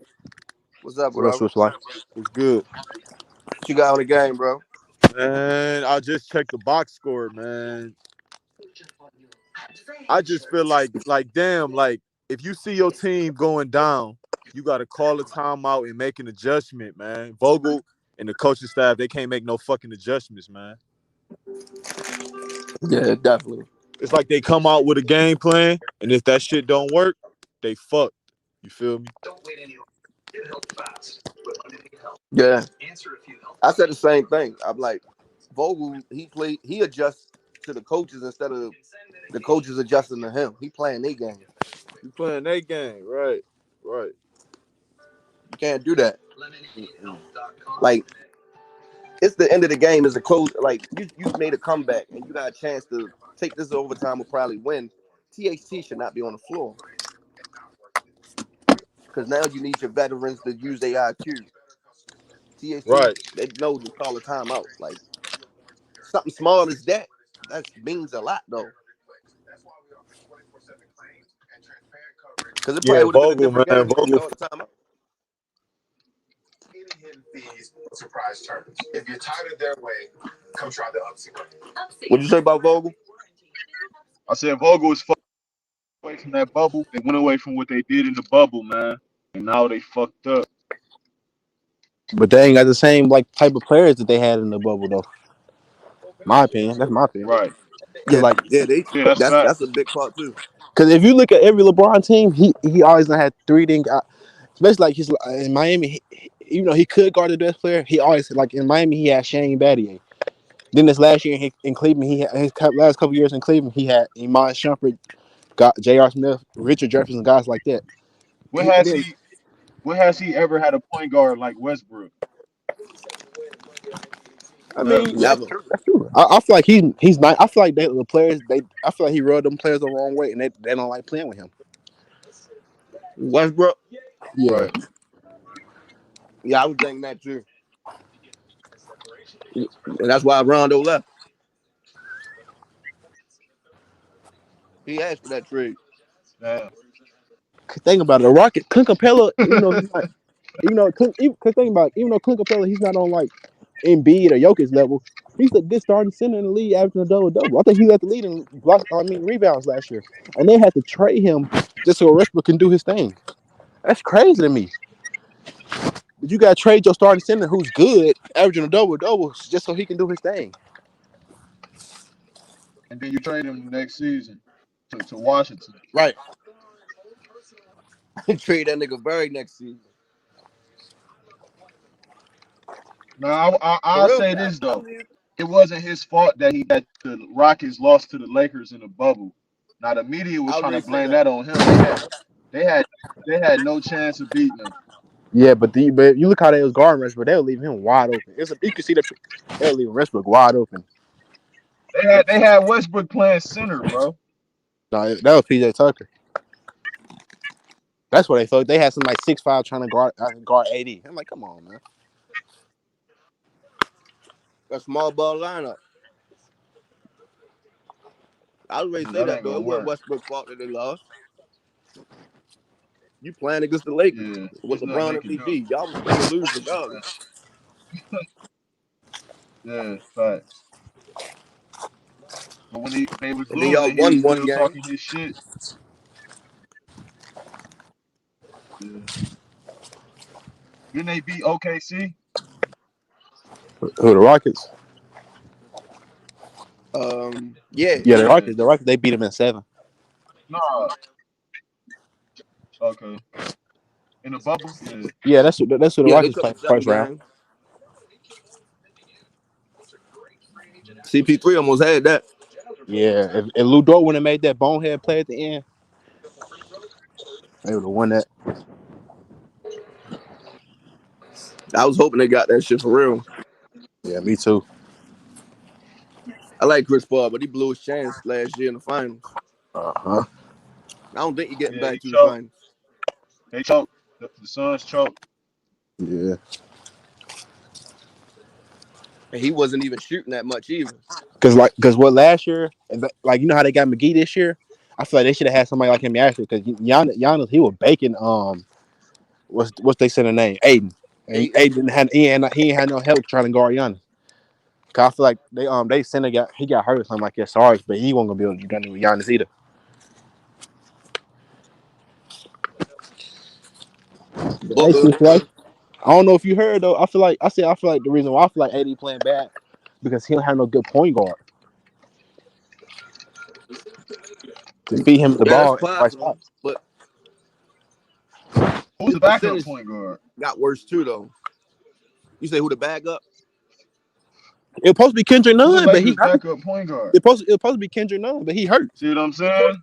What's up, What else bro? was like? What's good? What you got on the game, bro? Man, I just checked the box score, man. I just feel like damn, like if you see your team going down, you got to call a timeout and make an adjustment, man. Vogel and the coaching staff, they can't make no fucking adjustments, man. Yeah, definitely. It's like they come out with a game plan, and if that shit don't work, they fucked. You feel me? Yeah. I said the same thing. I'm like, Vogel, he adjusts to the coaches instead of the coaches adjusting to him. He playing their game. You playing that game, right? Right. You can't do that. Mm-mm. Like, it's the end of the game is a close. Like, you made a comeback and you got a chance to take this overtime or probably win. THT should not be on the floor because now you need your veterans to use their IQ. THT, Right. they know to call a timeout. Like, something small as that, that means a lot, though. Because it probably Yeah, would have been a Vogel, different man. game if he Vogel. called a timeout. Any hidden fees or surprise turns. If you're tired of their way, come try the Upsy way. What'd you say about Vogel? I said Vogel was fucked away from that bubble. They went away from what they did in the bubble, man. And now they fucked up. But they ain't got the same like type of players that they had in the bubble though. My opinion. That's my opinion. Right. Cause Yeah, like, yeah, they Yeah, that's fact. that's a big part too. cause if you look at every LeBron team, he always done had three thing. Especially like he's in Miami. Even though he could guard the best player, he always like in Miami he had Shane Battier. Then this last year in Cleveland, he had, last couple years in Cleveland, he had Iman Shumpert, got J.R. Smith, Richard Jefferson, guys like that. When And has then he when has he ever had a point guard like Westbrook? I Never. mean, that's Never. true. That's true. I feel like he's not. I feel like the players I feel like he rubbed them players the wrong way, and they don't like playing with him. Westbrook. Yeah, Right. Yeah, I was thinking that too, and that's why Rondo left. He asked for that trade. Damn. think about it. The Rocket, Clint Capella, even though he's not, even though Clint, even, 'cause think about it, even though Clint Capella, he's not on like Embiid or Jokic level. He's a good starting center in the league, averaging a double double. I think he led the lead in blocks. I mean rebounds last year, and they had to trade him just so Westbrook can do his thing. That's crazy to me. But you got to trade your starting center who's good, averaging a double double, just so he can do his thing. And then you trade him next season to Washington. Right. Trade that nigga very next season. Now For I'll real? say this I though. believe. It wasn't his fault that the Rockets lost to the Lakers in the bubble. Now the media was I was trying to ready to say blame that. that on him. They had they had no chance of beating them. Yeah, but you look how they was guarding Westbrook, they'll leave him wide open. You can see that they'll leave Westbrook wide open. They had Westbrook playing center, bro. No, that was PJ Tucker. That's what they thought. They had some like 6'5" trying to guard 80. I'm like, come on, man. A small ball lineup. I was ready to say That that ain't though. gonna It wasn't work. Westbrook's fault that they lost. You playing against the Lakers Yeah, with there's nothing LeBron they can do. MVP. Y'all was gonna lose regardless. Yeah, facts. But when they was And then y'all losing, he was won one still game. talking his shit. Yeah. Didn't they beat OKC? Who the Rockets? Yeah, Yeah, the Yeah. Rockets. The Rockets. They beat them in 7. Nah. Okay. In the bubble? Yeah. Yeah, that's who the yeah, they Rockets took played the the first second round. game. CP3 almost had that. Yeah, if Lou Dort wouldn't have made that bonehead play at the end, they would have won that. I was hoping they got that shit for real. Yeah, me too. I like Chris Paul, but he blew his chance last year in the finals. Uh-huh. I don't think he's getting Yeah, he back to the choked. finals. They choked. The Suns choked. Yeah, And he wasn't even shooting that much either. because what last year, like you know how they got McGee this year. I feel like they should have had somebody like him last year because Giannis he was baking. What's they said the name? Aiden. And Aiden. Aiden he ain't had no help trying to guard Giannis. Cause I feel like they center he got hurt or something like that. Sorry, but he wasn't gonna be able to do nothing with Giannis either. Hey, Booker. Chris Rice. I don't know if you heard though. I feel like the reason why I feel like AD playing bad because he don't have no good point guard to feed him the Yeah, that's ball in the right possible. spots. But Who's his the backup percentage point guard? got worse too, though. You say who the bag up? It was supposed to be Kendrick Who the Nunn, but he Lakers hurt. backup point guard? It supposed to be Kendrick Nunn, but he hurt. See what I'm saying?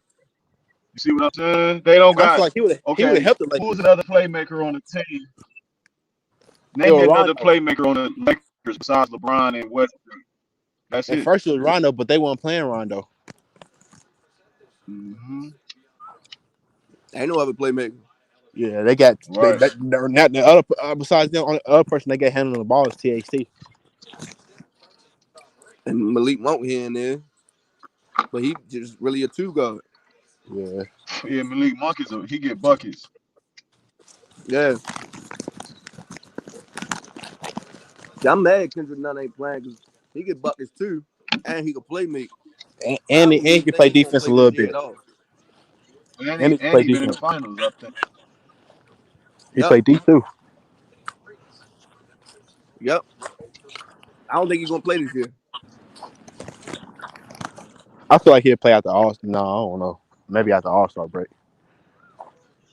You see what I'm saying? They don't And I feel got like he would have okay. helped the Who's Lakers. another playmaker on the team? It Name me was another Rondo. playmaker on the Lakers besides LeBron and Westbrook. That's At it. first it was Rondo, but they weren't playing Rondo. Hmm. Ain't no other playmaker. Yeah, they got Right. they're not the other besides them. The other person they got handling the ball is THT. And Malik Monk here and there. But he just really a two guard. Yeah, Yeah, Malik Monk he get buckets. Yeah. See, I'm mad Kendrick Nunn ain't playing because he get buckets too. And he can play make. But I and he don't can think play he's gonna defense a play this little year bit, at all. And and he he can and play he been in the defense. finals, I think. He Yep. played D too. Yep. I don't think he's gonna play this year. I feel like he'll play after All. No, I don't know. Maybe after All Star break.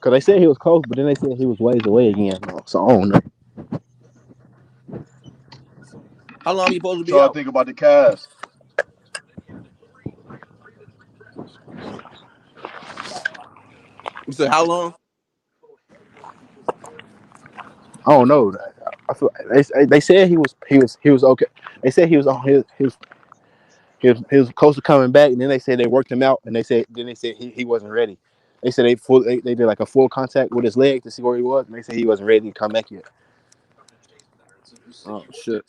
Cause they said he was close, but then they said he was ways away again. So I don't know. How long he supposed to What be y'all out? think about the Cavs? You said how long? I don't know. I feel they said he was okay. They said he was on he was close to coming back, and then they said they worked him out, and they said he wasn't ready. They said they did like a full contact with his leg to see where he was, and they said he wasn't ready to come back yet. Oh shit.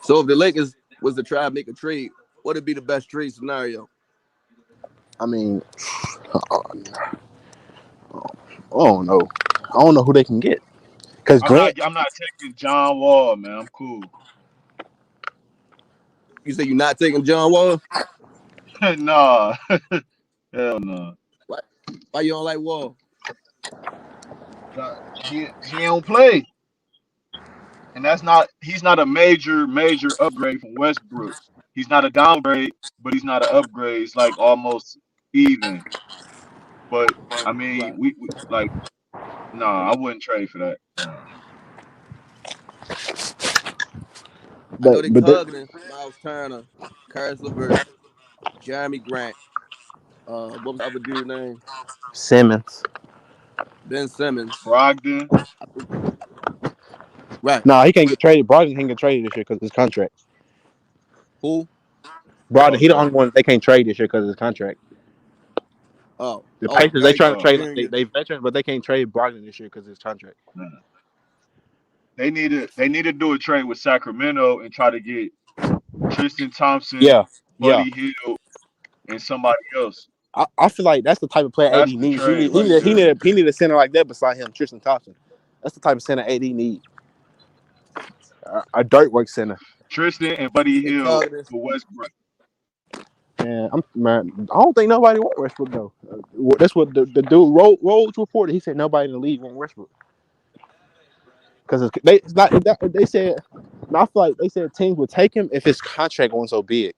So if the Lakers was to try to make a trade, what would be the best trade scenario? I mean, I don't know. I don't know who they can get because Grant. I'm not taking John Wall, man. I'm cool. You say you're not taking John Wall? Nah, hell no. Why? Why you don't like Wall? He don't play, and he's not a major upgrade from Westbrook. He's not a downgrade, but he's not an upgrade. It's like almost even. But I mean, Right. we like nah. I wouldn't trade for that. Nah. I know But they but they, targeting Miles Turner, Karis LeVert, Jeremy Grant. What was the other dude's name? Simmons. Ben Simmons. Brogdon. I think, right. No, he can't get traded. Brogdon can't get traded this year because of his contract. Who? Brogdon, Oh he the no. only one they can't trade this year because of his contract. Oh, The oh, Pacers they okay. trying to trade him. Hearing you. They veterans, but they can't trade Brogdon this year because of his contract. Nah. They need to do a trade with Sacramento and try to get Tristan Thompson, Yeah, yeah. Buddy Hield, and somebody else. I feel like that's the type of player AD That's the needs. trade right there. He need a center like that beside him, Tristan Thompson. That's the type of center AD need. A dirt work center. Tristan and Buddy They Hield targeting. for Westbrook. Man, I don't think nobody want Westbrook though. That's what the dude Rhodes reported. He said nobody in the league want Westbrook because it's not. They said. And I feel like they said teams would take him if his contract wasn't so big.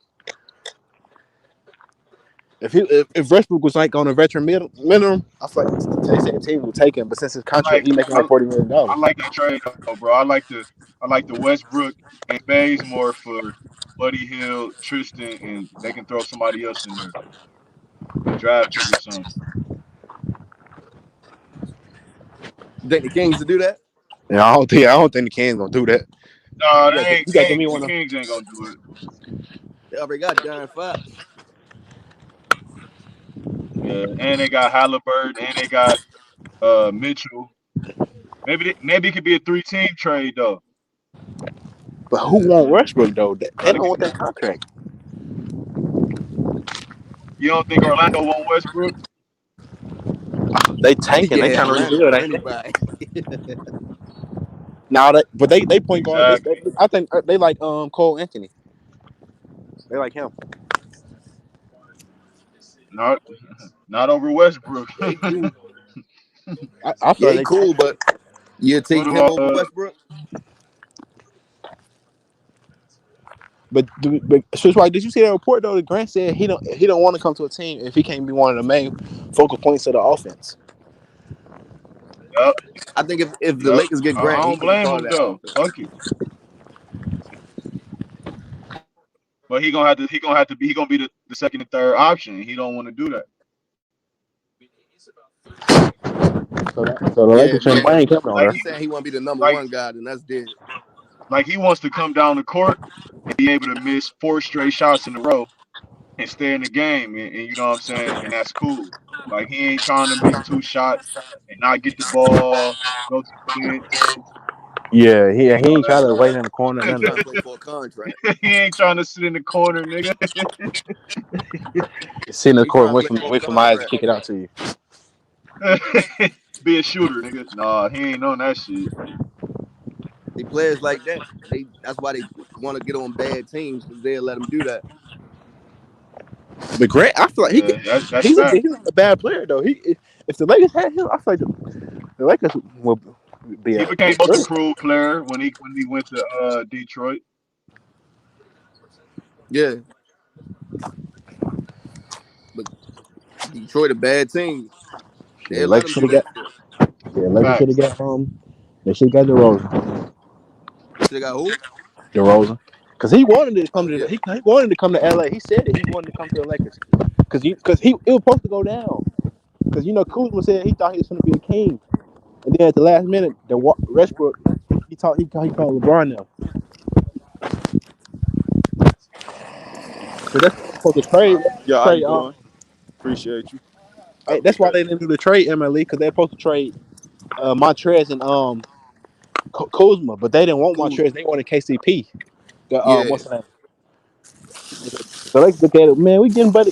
If Westbrook was like on a veteran minimum, I feel like they said teams would take him. But since his contract, Like he making I, like $40 million. I like that trade though, bro. I like the Westbrook and Bazemore for Buddy Hield, Tristan, and they can throw somebody else in there, a draft pick or something. You think the Kings to do that? Yeah, I don't think the Kings gonna do that. No, You they got to give ain't. me The one of. Kings ain't gonna do it. They already got Darren Fox. Yeah, and they got Halliburton, and they got Mitchell. Maybe it could be a 3-team trade though. But who want Westbrook though? They Try to don't get want that contract. You don't think Orlando won Westbrook? They tanking. They Yeah, trying to Atlanta rebuild. want Ain't they? anybody. Now but they point guard. Exactly. I think they like Cole Anthony. They like him. Not not over Westbrook. Yeah, he cool. I feel Yeah, like he they cool, but you what take him about over Westbrook? but so it's like, did you see that report though? That Grant said he don't want to come to a team if he can't be one of the main focal points of the offense. Yup, I think if the yup. Lakers get I Grant, he don't could be blame part him of that though. offense. Fuck it. But he gonna be the second and third option. He don't want to do that. So the Yeah, Lakers shouldn't man. bring him on Like there. He saying he want to be the number like one guy, then that's dead. like he wants to come down the court and be able to miss 4 straight shots in a row and stay in the game, and you know what I'm saying, and that's cool. Like he ain't trying to miss 2 shots and not get the ball, go to the bench. Yeah, he All ain't trying to wait in the corner. He None of trying that. to play for a contract. that. He ain't trying to sit in the corner, nigga. Sit in the He court, trying and to wait play for for a wait for Myers to contract. kick it out to you. Be a shooter, nigga. Nah, he ain't on that shit. They players like that. That's why they want to get on bad teams because they'll let them do that. But Grant, I feel like Yeah, that's fact. he's not a bad player though. If the Lakers had him, I feel like the Lakers will be He a became most really. improved player when he went to Detroit. Yeah, but Detroit a bad team. Yeah, They'll let Lakers them should do have that got. shit. Yeah, Lakers should have Facts. got They should have got DeRozan. They should have got who? DeRozan, because he wanted to come Oh to yeah. he wanted to come to LA. He said that he wanted to come to the Lakers because he it was supposed to go down. Because Kuzma said he thought he was going to be a king, and then at the last minute, Westbrook he called LeBron now. So that's supposed to Yeah, how you trade doing? Appreciate you. I Hey, that's why appreciate they didn't do the trade M.L.E. because they're supposed to trade Montrez and Kuzma, but they didn't want Cool. Montrez. They wanted KCP. The Yeah, what's the name? So they look at it, man. We getting better.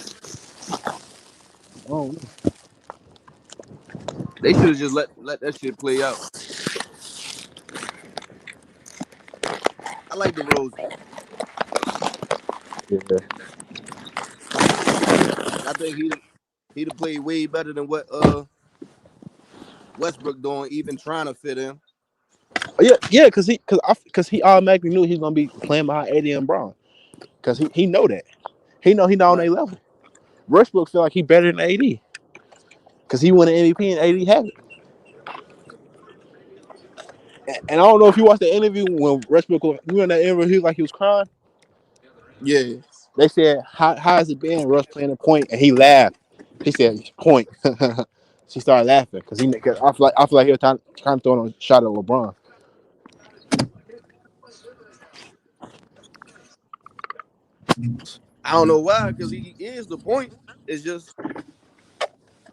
Oh, they should have just let that shit play out. I like the Rosen. yeah. I think he'd have played way better than what Westbrook doing, even trying to fit in. Yeah, yeah, because he automatically knew he was gonna be playing behind AD and Braun. Because he know that. He not on Right. their level. Westbrook feel like he better than AD. Because he won an MVP and AD had it. And I don't know if you watched the interview when Westbrook was we were in that interview, he was like he was crying. Yeah. They said, how has it been, Russ playing a point? And he laughed. He said, point. She started laughing because cause I feel like he was trying to throw a shot at LeBron. I don't know why, because he is the point. It's just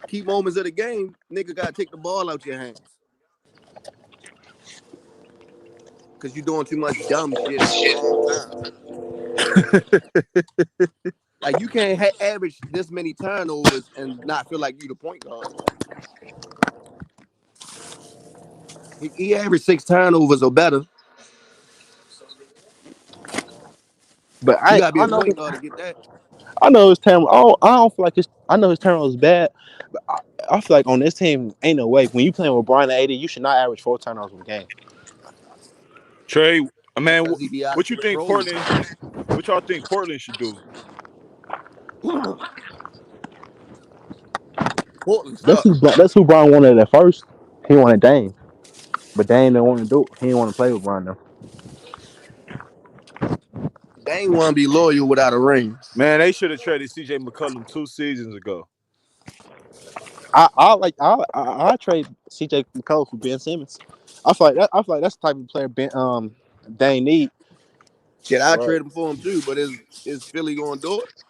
key moments of the game, nigga gotta take the ball out your hands. Cause you're doing too much dumb shit at the wrong time. Like you can't average this many turnovers and not feel like you the point guard. He averaged 6 turnovers or better. But You gotta be I a know point guard to get that. I know his turn. I don't feel like I know his turnover is bad. But I feel like on this team, ain't no way. When you playing with Brian and AD, you should not average 4 turnovers a game. Trey. Man, Cause he be out of what you think control. Portland? What y'all think Portland should do? Portland sucks. That's who Brian wanted at first. He wanted Dame, but Dame didn't want to do it. He didn't want to play with Brian though. They ain't wanna be loyal without a ring. Man, they should have traded C.J. McCollum 2 seasons ago. I trade CJ McCollum for Ben Simmons. I feel like that's the type of player Dame need. Shit, I Right. trade him for him too, but is Philly gonna do it?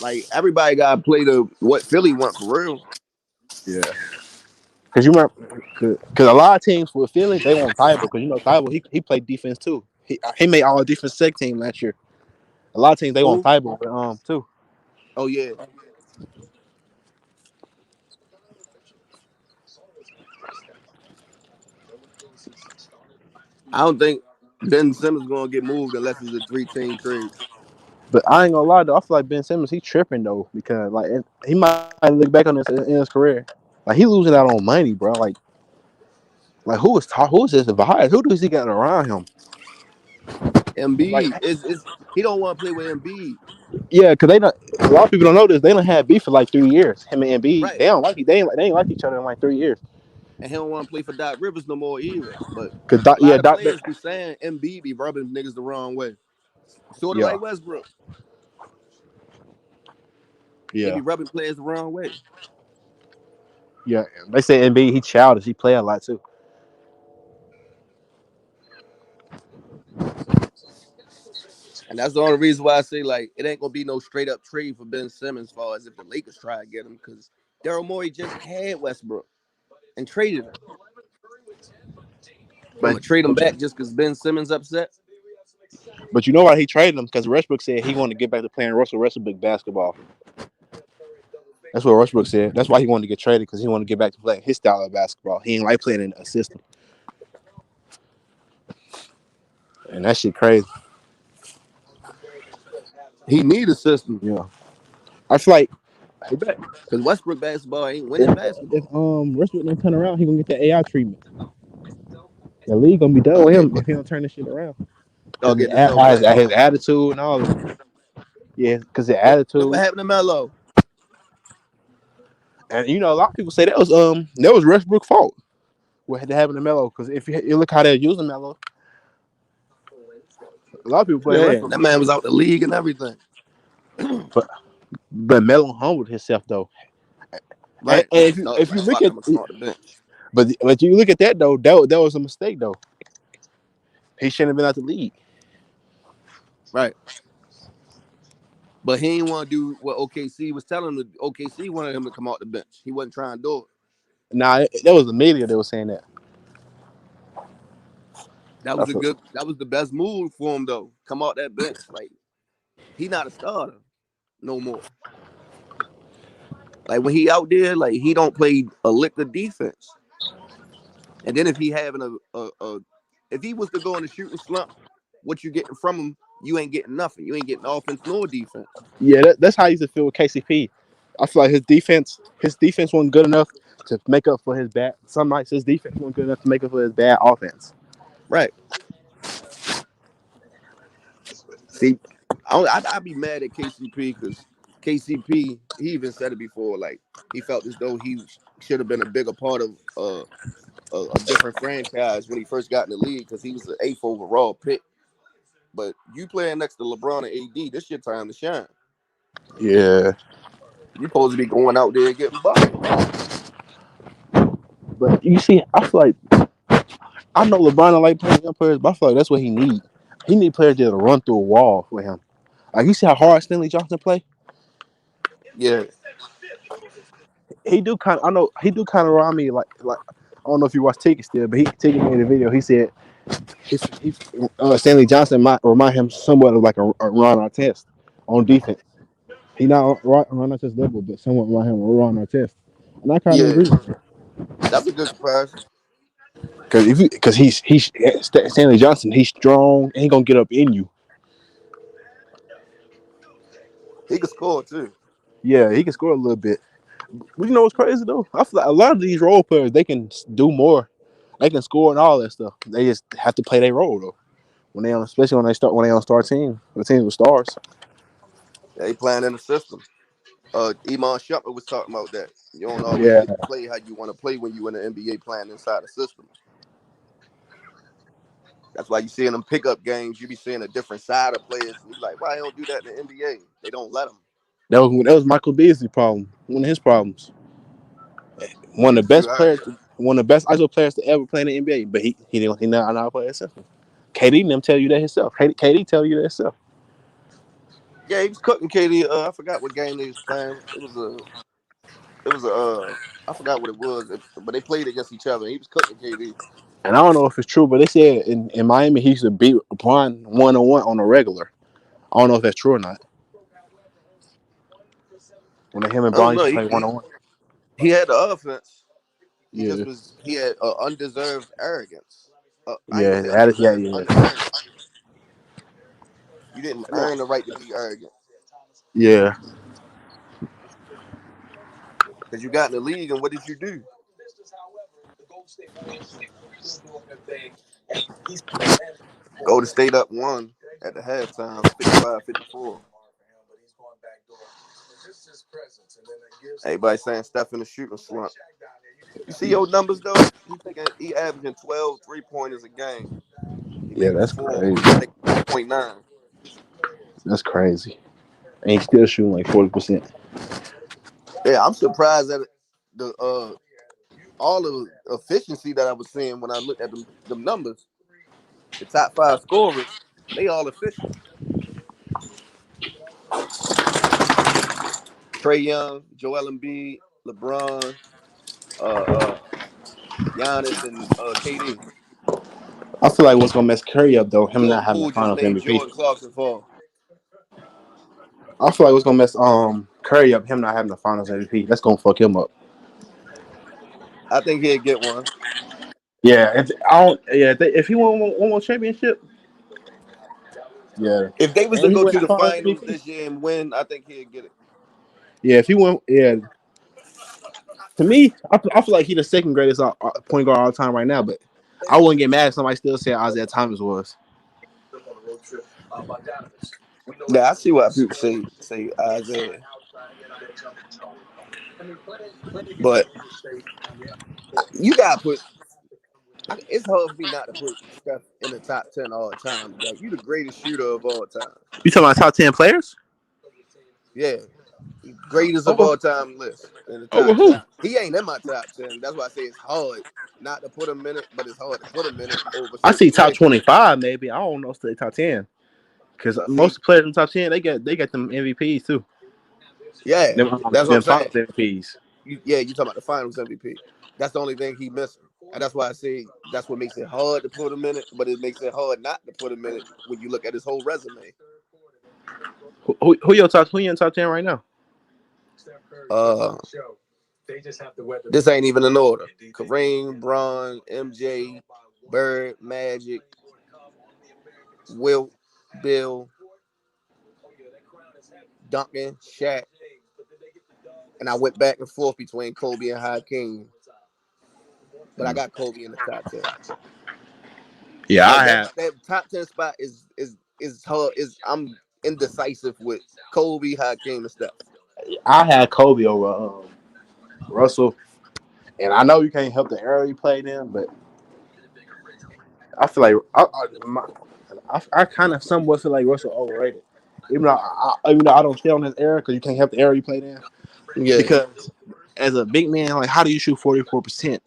Like everybody gotta play the what Philly want for real. Yeah. Cause you remember, cause a lot of teams with Philly they want Thibault. Cause you know Thibault he played defense too. He made all defense sec team last year. A lot of teams they want Who? Thibault too. Oh yeah. I don't think Ben Simmons gonna get moved unless it's a 3-team trade. But I ain't gonna lie though, I feel like Ben Simmons he tripping though because like he might look back on this in his career. Like he losing out on money, bro. Like who is his advisor? Who does he got around him? Like Embiid is he don't want to play with Embiid. yeah, cause they don't. A lot of people don't know this. They don't have beef for like 3 years. Him and Embiid, Right. they ain't like each other in like 3 years. And he don't want to play for Doc Rivers no more either. But Cause a lot of Doc, players be saying Embiid be rubbing niggas the wrong way. Sort of yeah, like Westbrook. He yeah, be rubbing players the wrong way. yeah. They say Embiid he childish. He play a lot too. And that's the only reason why I say like it ain't gonna be no straight up trade for Ben Simmons, far as if the Lakers try to get him, because Daryl Morey just had Westbrook and traded him. I'm But gonna trade him but back just because Ben Simmons upset. but you know why he traded him? Because Westbrook said he wanted to get back to playing Russell Westbrook basketball. That's what Westbrook said. That's why he wanted to get traded because he wanted to get back to playing his style of basketball. He ain't like playing in a system, and that shit crazy. He need a system You know, I feel like because Westbrook basketball ain't winning if basketball. Westbrook don't turn around, he gonna get that AI treatment. The league gonna be done I'll with get him if he don't turn this shit around. I'll Cause get the self-made. his attitude and all of it. Yeah, cause his Look what attitude. happened to Melo. And you know, a lot of people say that was Westbrook's fault. What had to happen to Melo? Because if you look how they're using Melo, a lot of people blame Yeah, Westbrook. that man was out the league and everything. But Melo humbled himself though. Right. And No, if you like look fuck, at I'm gonna start the bench. but you look at that though, that was a mistake though. He shouldn't have been out the league. Right. But he didn't want to do what OKC was telling him. OKC wanted him to come off the bench. He wasn't trying to do it. Nah, that was the media that was saying that. That was That's a what, good. That was the best move for him though. Come off that bench. Like he not a starter no more. Like when he out there, like he don't play a lick of defense. And then if he having a if he was to go in a shooting slump, what you getting from him? You ain't getting nothing. You ain't getting offense nor defense. yeah, that's how I used to feel with KCP. I feel like his defense wasn't good enough to make up for his bad. Some nights his defense wasn't good enough to make up for his bad offense. Right. See, I'd be mad at KCP because KCP, he even said it before, like he felt as though he should have been a bigger part of a different franchise when he first got in the league because he was the eighth overall pick. But you playing next to LeBron and AD, this your time to shine. Yeah, You supposed to be going out there getting buckets. but you see, I feel like I know LeBron don't like playing young players, but I feel like that's what he need. He need players that will run through a wall for him. Like you see how hard Stanley Johnson play. Yeah, He do kind. I know he do kind of remind me like I don't know if you watch Ticket still, but he Ticket made a video. He said if Stanley Johnson might remind him somewhat of like a Ron Artest on defense. He not Ron Artest level, but somewhat remind him of Ron Artest. And I kind of yeah, agree that's a good comparison. because he's Stanley Johnson. He's strong. And he gonna get up in you. He could score too. Yeah, he can score a little bit. But you know what's crazy though? I feel like a lot of these role players they can do more. They can score and all that stuff. They just have to play their role though. When they on, especially when they on star team, the teams with stars. Yeah, he playing in the system. Iman Shumpert was talking about that. You don't always Yeah, get to play how you want to play when you in the NBA playing inside the system. That's why you see in them pickup games, you be seeing a different side of players, and you be like, why they don't do that in the NBA? They don't let them. that was Michael Beasley's problem. One of his problems. One of the You best heard players, that? one of the best ISO players to ever play in the NBA. But he not play that system. KD and them tell you that himself. KD tell you that himself. Yeah, he was cooking KD. I forgot what game they was playing. It was a I forgot what it was, but they played against each other. He was cooking KD. And I don't know if it's true, but they said in Miami he used to beat Bron 1-on-1 on a regular. I don't know if that's true or not. When him and I don't Bron know. used to play 1-on-1. He had the offense. Yeah, He had undeserved arrogance. I ain't gonna yeah, say yeah, undeserved, yeah. unearned. You didn't earn the right to be arrogant Yeah, because you got in the league, and what did you do? Go to State up one at the halftime, 55-54. Everybody saying Steph in the shooting slump. You see your numbers though? He averaging 12 3-pointers a game. He yeah. making That's four, crazy. he making 4.9. That's crazy. And he's still shooting like 40%. Yeah, I'm surprised at the all the efficiency that I was seeing when I looked at them numbers. The top five scorers, they all efficient. Trey Young, Joel Embiid, LeBron, uh, Giannis, and KD. I feel like what's gonna mess Curry up though, him not Jordan having the Poole just Finals made MVP. Jordan Clarkson fall. I feel like what's gonna mess Curry up, him not having the Finals MVP. That's gonna fuck him up. I think he'll get one. Yeah, if I don't, yeah, if he won one more championship, yeah, If they was and to he go win to the the Finals finals MVP. this year and win, I think he'll get it. Yeah, if he won, yeah. To me, I feel like he the second greatest point guard all time right now. But I wouldn't get mad if somebody still said Isaiah Thomas was. Yeah, I see why people say Isaiah, but you gotta put. It's hard for me not to put Steph in the top 10 all time. Like you, the greatest shooter of all time. You talking about top 10 players? Yeah, greatest of Over all time list in the over top who? 10. He ain't in my top 10. That's why I say it's hard not to put him in it, but it's hard to put him in it over I see certain top legends. 25 maybe. I don't know. Say top 10. Because most See, players in the top 10, they got them MVPs too. yeah, Them, that's what I'm them saying. finals MVPs. Yeah, you talking about the Finals MVP. That's the only thing he missing, and that's why I say that's what makes it hard to put him in it, but it makes it hard not to put him in it when you look at his whole resume. Who you in top 10 right now? Uh, this ain't even in order. Kareem, Braun, MJ, Bird, Magic, Wilt, Bill, Duncan, Shaq, and I went back and forth between Kobe and Hakeem, but I got Kobe in the top 10. Yeah, Like I that have. that top 10 spot is hard. Is I'm indecisive with Kobe, Hakeem, and Steph. I had Kobe over Russell, and I know you can't help the era you played in, but I feel like I kind of somewhat feel like Russell overrated. Even though I don't stay on his era because you can't help the era you played in. Yeah, Because as a big man, like how do you shoot 44%?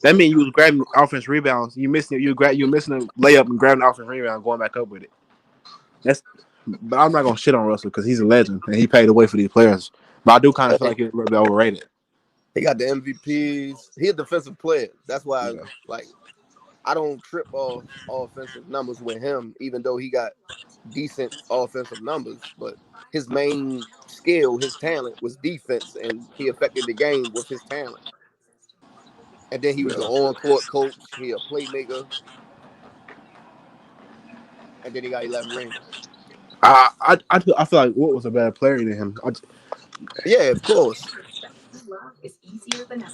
That means you was grabbing offense rebounds. You missing a layup and grabbing the offense rebound, and going back up with it. That's. But I'm not gonna shit on Russell because he's a legend and he paid the way for these players. But I do kind of feel like he's a little bit overrated. he got the MVPs. He a defensive player. That's why, Yeah. like, I don't trip off offensive numbers with him, even though he got decent offensive numbers. But his main skill, his talent, was defense, and he affected the game with his talent. And then he was the Yeah. on-court coach. He a playmaker, and then he got 11 rings. I feel like Wilt was a better player than him. Yeah, of course, Love is easier than ever.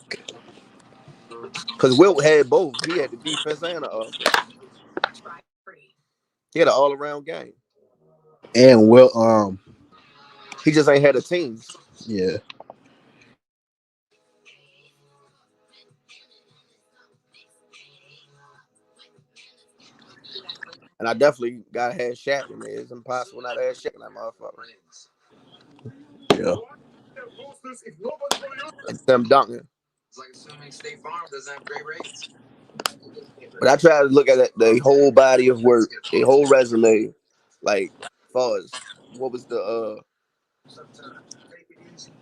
because Wilt had both. He had the defense and the offense. Try free. He had an all-around game. And Wilt, He just ain't had a team. yeah, And I definitely got to have Shaq in there. It's impossible not to have Shaq in that motherfucker. yeah. And Tim Duncan. But I try to look at it, the whole body of work, the whole resume, like far as what was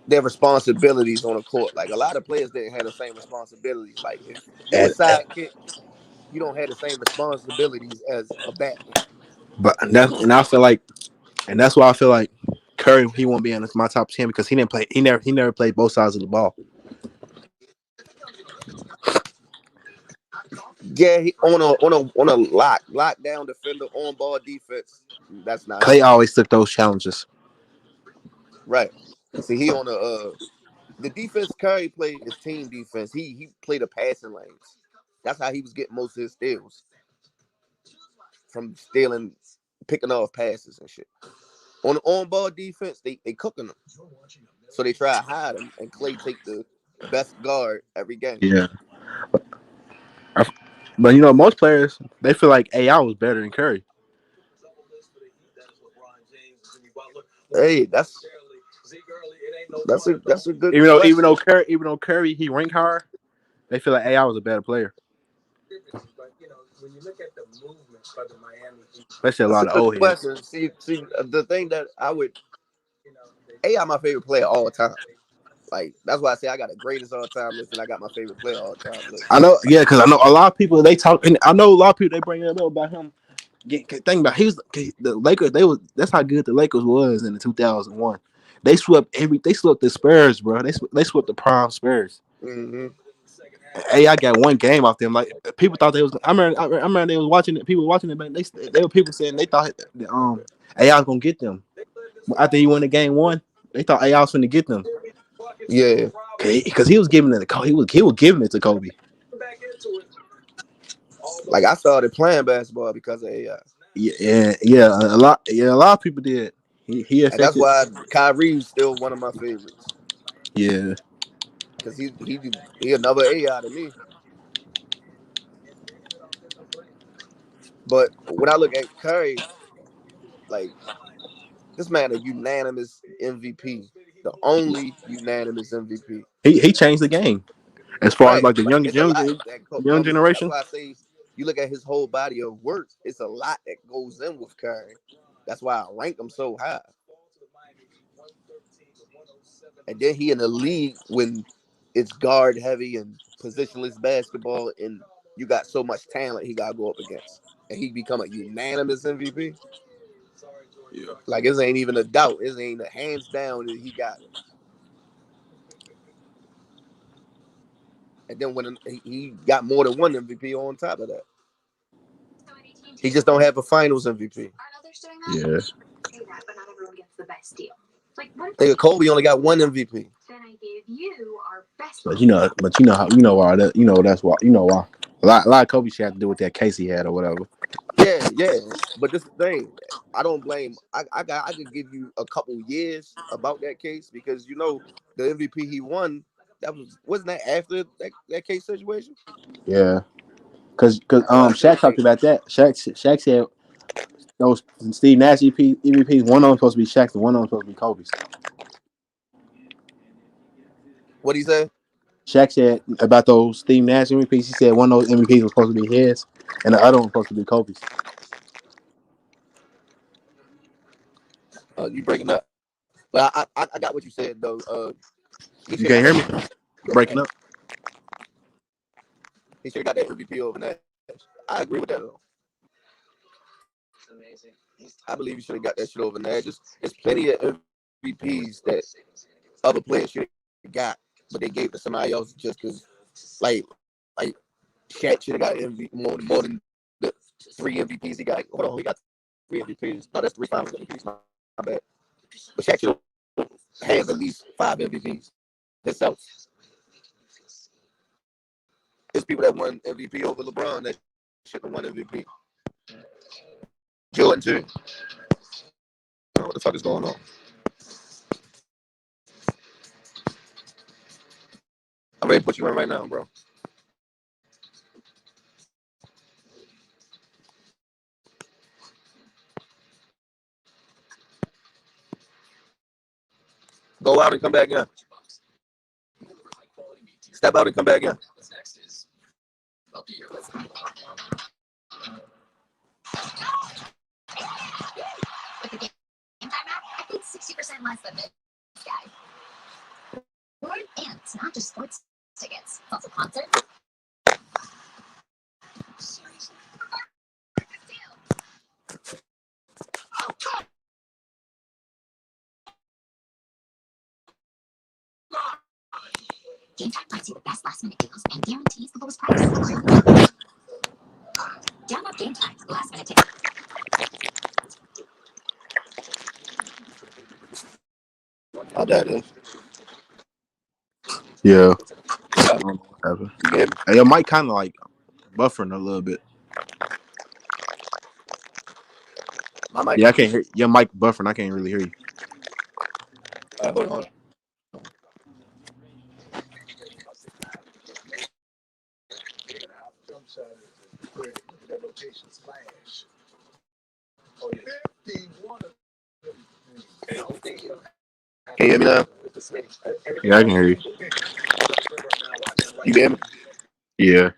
their responsibilities on the court. Like a lot of players didn't have the same responsibilities. Like if you a And, sidekick, you don't have the same responsibilities as a backman. and I feel like, and that's why I feel like Curry he won't be in my top 10 because he didn't play. He never played both sides of the ball. Yeah, he, on a lockdown defender on ball defense. That's not Clay him. always took those challenges. Right. See, he on the defense Curry played is team defense. He played the passing lanes. That's how he was getting most of his steals from stealing, picking off passes and shit. On the on ball defense, they cooking them, so they try to hide him, and Clay take the best guard every game. Yeah, I, but most players they feel like AI was better than Curry. Hey, that's a good Even though question. Curry he ranked higher, they feel like AI was a better player. Especially a That's lot a of good old heads. question. See, the thing that I would AI my favorite player all time. Like that's why I say I got a greatest all time list, and I got my favorite player all time list. I know, Like, yeah, because I know a lot of people they talk, and I know a lot of people they bring it up about him. Think about the Lakers. That's how good the Lakers was in the 2001. They swept the Spurs, bro. They swept the prime Spurs. hmm Hey, I got one game off them. Like people thought they was. I remember they was watching it. People watching it, but they were people saying they thought AI was gonna get them after he won the game one. They thought AI was gonna get them yeah, because he was giving it to Kobe. He was giving it to Kobe. like I started playing basketball because of AI, Yeah. A lot of people did. He and that's affected. why Kyrie's still one of my favorites Yeah, because he another AI to me. But when I look at Curry, like this man a unanimous MVP, the only unanimous MVP. he changed the game as far as Right. like the It's a lot that young comes. That's generation. why I say you look at his whole body of work, it's a lot that goes in with Curry. That's why I rank him so high. And then he in the league when it's guard heavy and positionless basketball, and you got so much talent he got to go up against, and he become a unanimous MVP. Yeah. Like it ain't even a doubt. It ain't a hands down that he got it. And then when he got more than one MVP on top of that, he just don't have a Finals MVP. Yeah. Nigga, Kobe only got one MVP. But how why that that's why why a lot of Kobe shit had to do with that case he had or whatever. Yeah, yeah. But this is the thing. I don't blame. I could give you a couple years about that case because the MVP he won. That wasn't that after that case situation. Yeah, cause So I still Shaq talked think. about that. Shaq said those Steve Nash EVPs, one of them supposed to be Shaq's and one of them supposed to be Kobe's. What he said? Shaq said about those Steve Nash MVPs. He said one of those MVPs was supposed to be his, and the other one was supposed to be Kobe's. You breaking up? But I got what you said though. He You should can't have hear got me? that. Breaking up. He should have got that MVP over Nash. I agree with that though. I believe he should have got that shit over Nash. There's plenty of MVPs that other players should have got, but they gave it to somebody else just because, like Shaq should have got MVP more than the three MVPs he got. Hold on, he got three MVPs. No, that's three finals MVPs. My bad. But Shaq should have at least 5 MVPs himself. There's people that won MVP over LeBron that should have won MVP. Jordan too. What the fuck is going on? I'm ready to put you in right now, bro. Go out and come back in. Step out and come back in. How that is. Yeah. I Yeah, don't know what happened. you get me? Hey, your mic kind of like buffering a little bit. My mic. Yeah, I can't hear your mic buffering. I can't really hear you. Hold on. That location splash. Oh, yeah. 51 of Can you hear me now? Yeah, I can hear you. You get me? Yeah.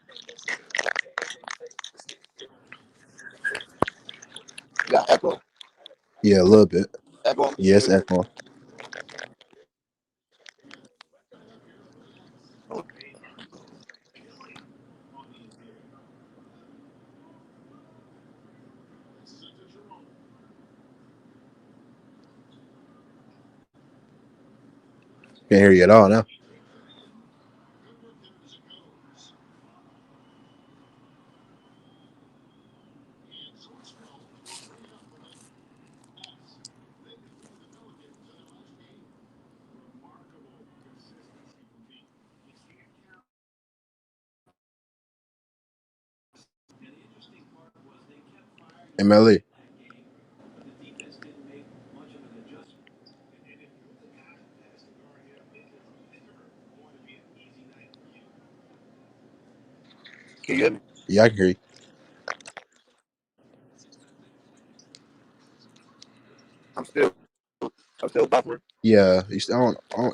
You got echo. Yeah, a little bit. Echo on me. Yes, echo. Can't hear you at all now. M.L.E. Can you hear me? Yeah, I can hear you. I'm still, I'm still buffering. Yeah,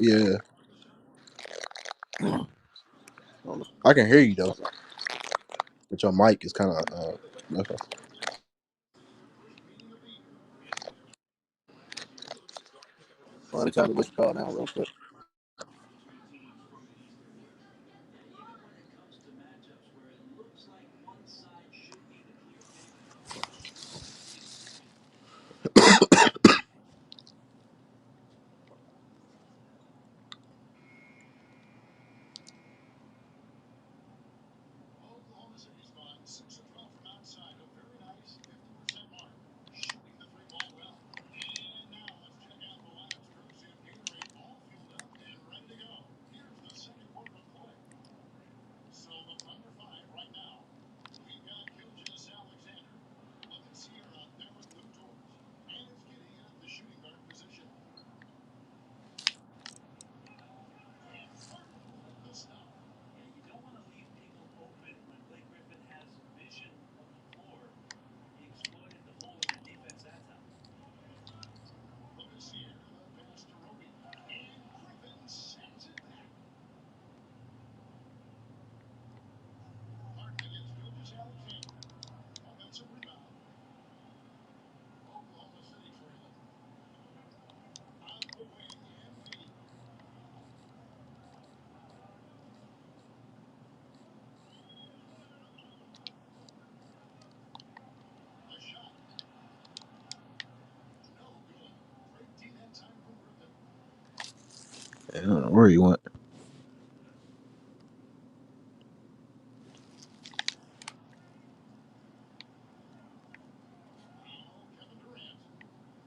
yeah, I can hear you though. But your mic is kind of okay. Well, let me tell you what you call now, real quick. Oklahoma City's gone 6 of 12 from outside. A very nice 50% mark. Shooting the three ball well. And now let's check out the lineups courtesy of Gatorade. All fueled up and ready to go. Here's the second quarter of play. So the Thunder 5 right now. We've got Gilgeous Alexander. Look at Sierra there with Lou George. And it's Giddy at the shooting guard position. And Martin with the stop. And you don't want to leave people open when Blake Griffin has vision of the floor. He exploited the hole in the defense that time. Look at Sierra. The pass to Roby. And Griffin sends it back. Martin against Gilgeous Alexander. Offensive rebound. Oklahoma City trailing. On the wing, M.L.E. A shot. No good. Great D that time from Griffin. I don't know where you went. Now Kevin Durant.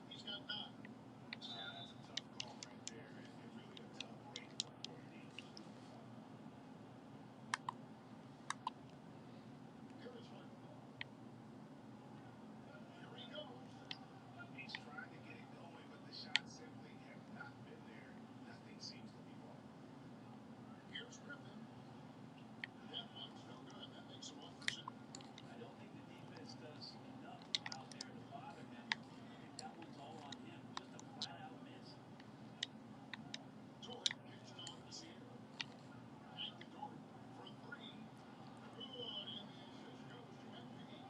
He's got 9. That's a tough call right there, and really a tough break for both teams. Here's Harden. Here he goes. He's trying to get it going, but the shots simply have not been there. Nothing seems to be falling. Here's Griffin. That one's no good. That makes it 1 for 2. I don't think the defense does enough out there to bother him. I think that one's all on him. Just a flat-out miss. Dort kicks it over to Sierra. Back to Dort for 3. Good. And the assist goes to M.L.E.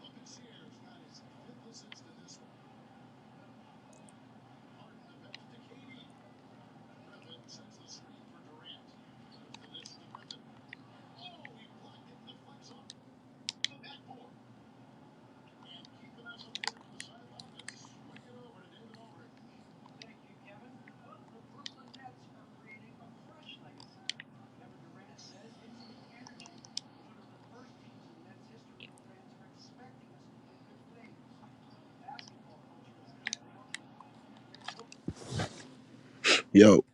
Look at Sierra's got his 5th assist in this one. Harden the pass to KD. Griffin sets the screen for Durant. Moves the dish to Griffin. Oh, he blocked it. Deflects off the backboard. And keeping us up here on the sideline, let's swing it over to David Aldridge. Thank you, Kevin. Well, the Brooklyn Nets are creating a fresh legacy. Kevin Durant says it's the energy. One of the first teams in Nets history where fans are expecting us to do good things. Basketball culture is deeply. Yo.